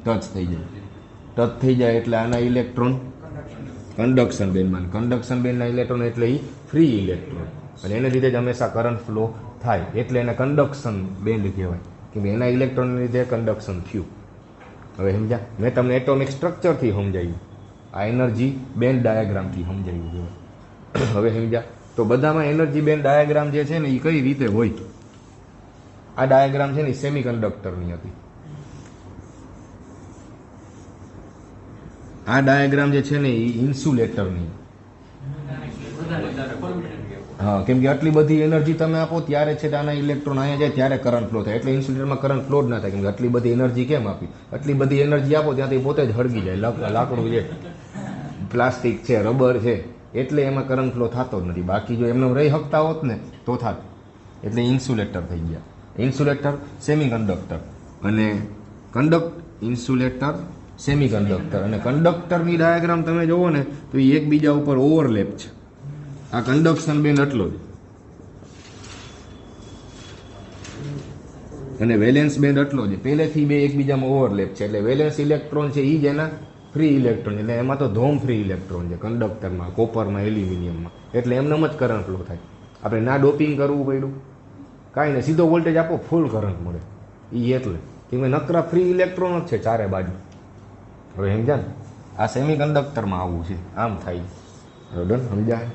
Speaker 1: ટચ થઈ જાય. ટચ થઈ જાય એટલે આના ઇલેક્ટ્રોન કન્ડક્શન બેન્ડના ઇલેક્ટ્રોન એટલે એ ફ્રી ઇલેક્ટ્રોન. અને એને લીધે જ હંમેશા કરંટ ફ્લો થાય. એટલે એને કન્ડક્શન બેન્ડ કહેવાય, કેમ કે એના ઇલેક્ટ્રોનને લીધે કન્ડક્શન થયું. હવે સમજ્યા? મેં તમને એટોમિક સ્ટ્રક્ચરથી સમજાવ્યું, આ એનર્જી બેન્ડ ડાયાગ્રામથી સમજાવ્યું. હવે સમજ્યા? તો બધામાં એનર્જી બેન્ડ ડાયાગ્રામ જે છે ને એ કઈ રીતે હોય? આ ડાયાગ્રામ છે ને સેમી કંડક્ટરની હતી. આ ડાયાગ્રામ જે છે ને એ ઇન્સ્યુલેટરની. હા, કેમ કે આટલી બધી એનર્જી તમે આપો ત્યારે છે આના ઇલેક્ટ્રોન અહીંયા જાય ત્યારે કરંટ ફ્લો થાય. એટલે ઇન્સ્યુલેટરમાં કરંટ ફ્લો જ ના થાય, કેમ કે આટલી બધી એનર્જી કેમ આપી? આટલી બધી એનર્જી આપો ત્યાંથી પોતે જ હળગી જાય. લાકડું છે, પ્લાસ્ટિક છે, રબર છે, એટલે એમાં કરંટ ફ્લો થતો જ નથી. બાકી જો એમને રહી શકતા હોત ને તો થાત. એટલે ઇન્સ્યુલેટર થઈ ગયા. ઇન્સ્યુલેટર સેમી કંડક્ટર અને ઇન્સ્યુલેટર સેમી કંડક્ટર. અને કંડક્ટરની ડાયાગ્રામ તમે જોવો ને તો એ એકબીજા ઉપર ઓવરલેપ છે. આ કન્ડક્શન બેન્ડ એટલો જ અને વેલેન્સ બેન્ડ એટલો જ. પહેલેથી બે એકબીજામાં ઓવરલેપ છે. એટલે વેલેન્સ ઇલેક્ટ્રોન છે એ જ એના ફ્રી ઇલેક્ટ્રોન. એટલે એમાં તો ધોમ ફ્રી ઇલેક્ટ્રોન છે કંડક્ટરમાં, કોપરમાં, એલ્યુમિનિયમમાં. એટલે એમનેમ જ કરંટ ફ્લો થાય. આપણે ના ડોપિંગ કરવું પડ્યું, કાંઈ નહીં, સીધો વોલ્ટેજ આપો, ફૂલ કરંટ મળે. એ એટલે કેમ કે નકરા ફ્રી ઇલેક્ટ્રોન જ છે ચારે બાજુ. હવે સમજ્યા ને? આ સેમી કંડક્ટરમાં આવું છે, આમ થાય. ડન સમજાય?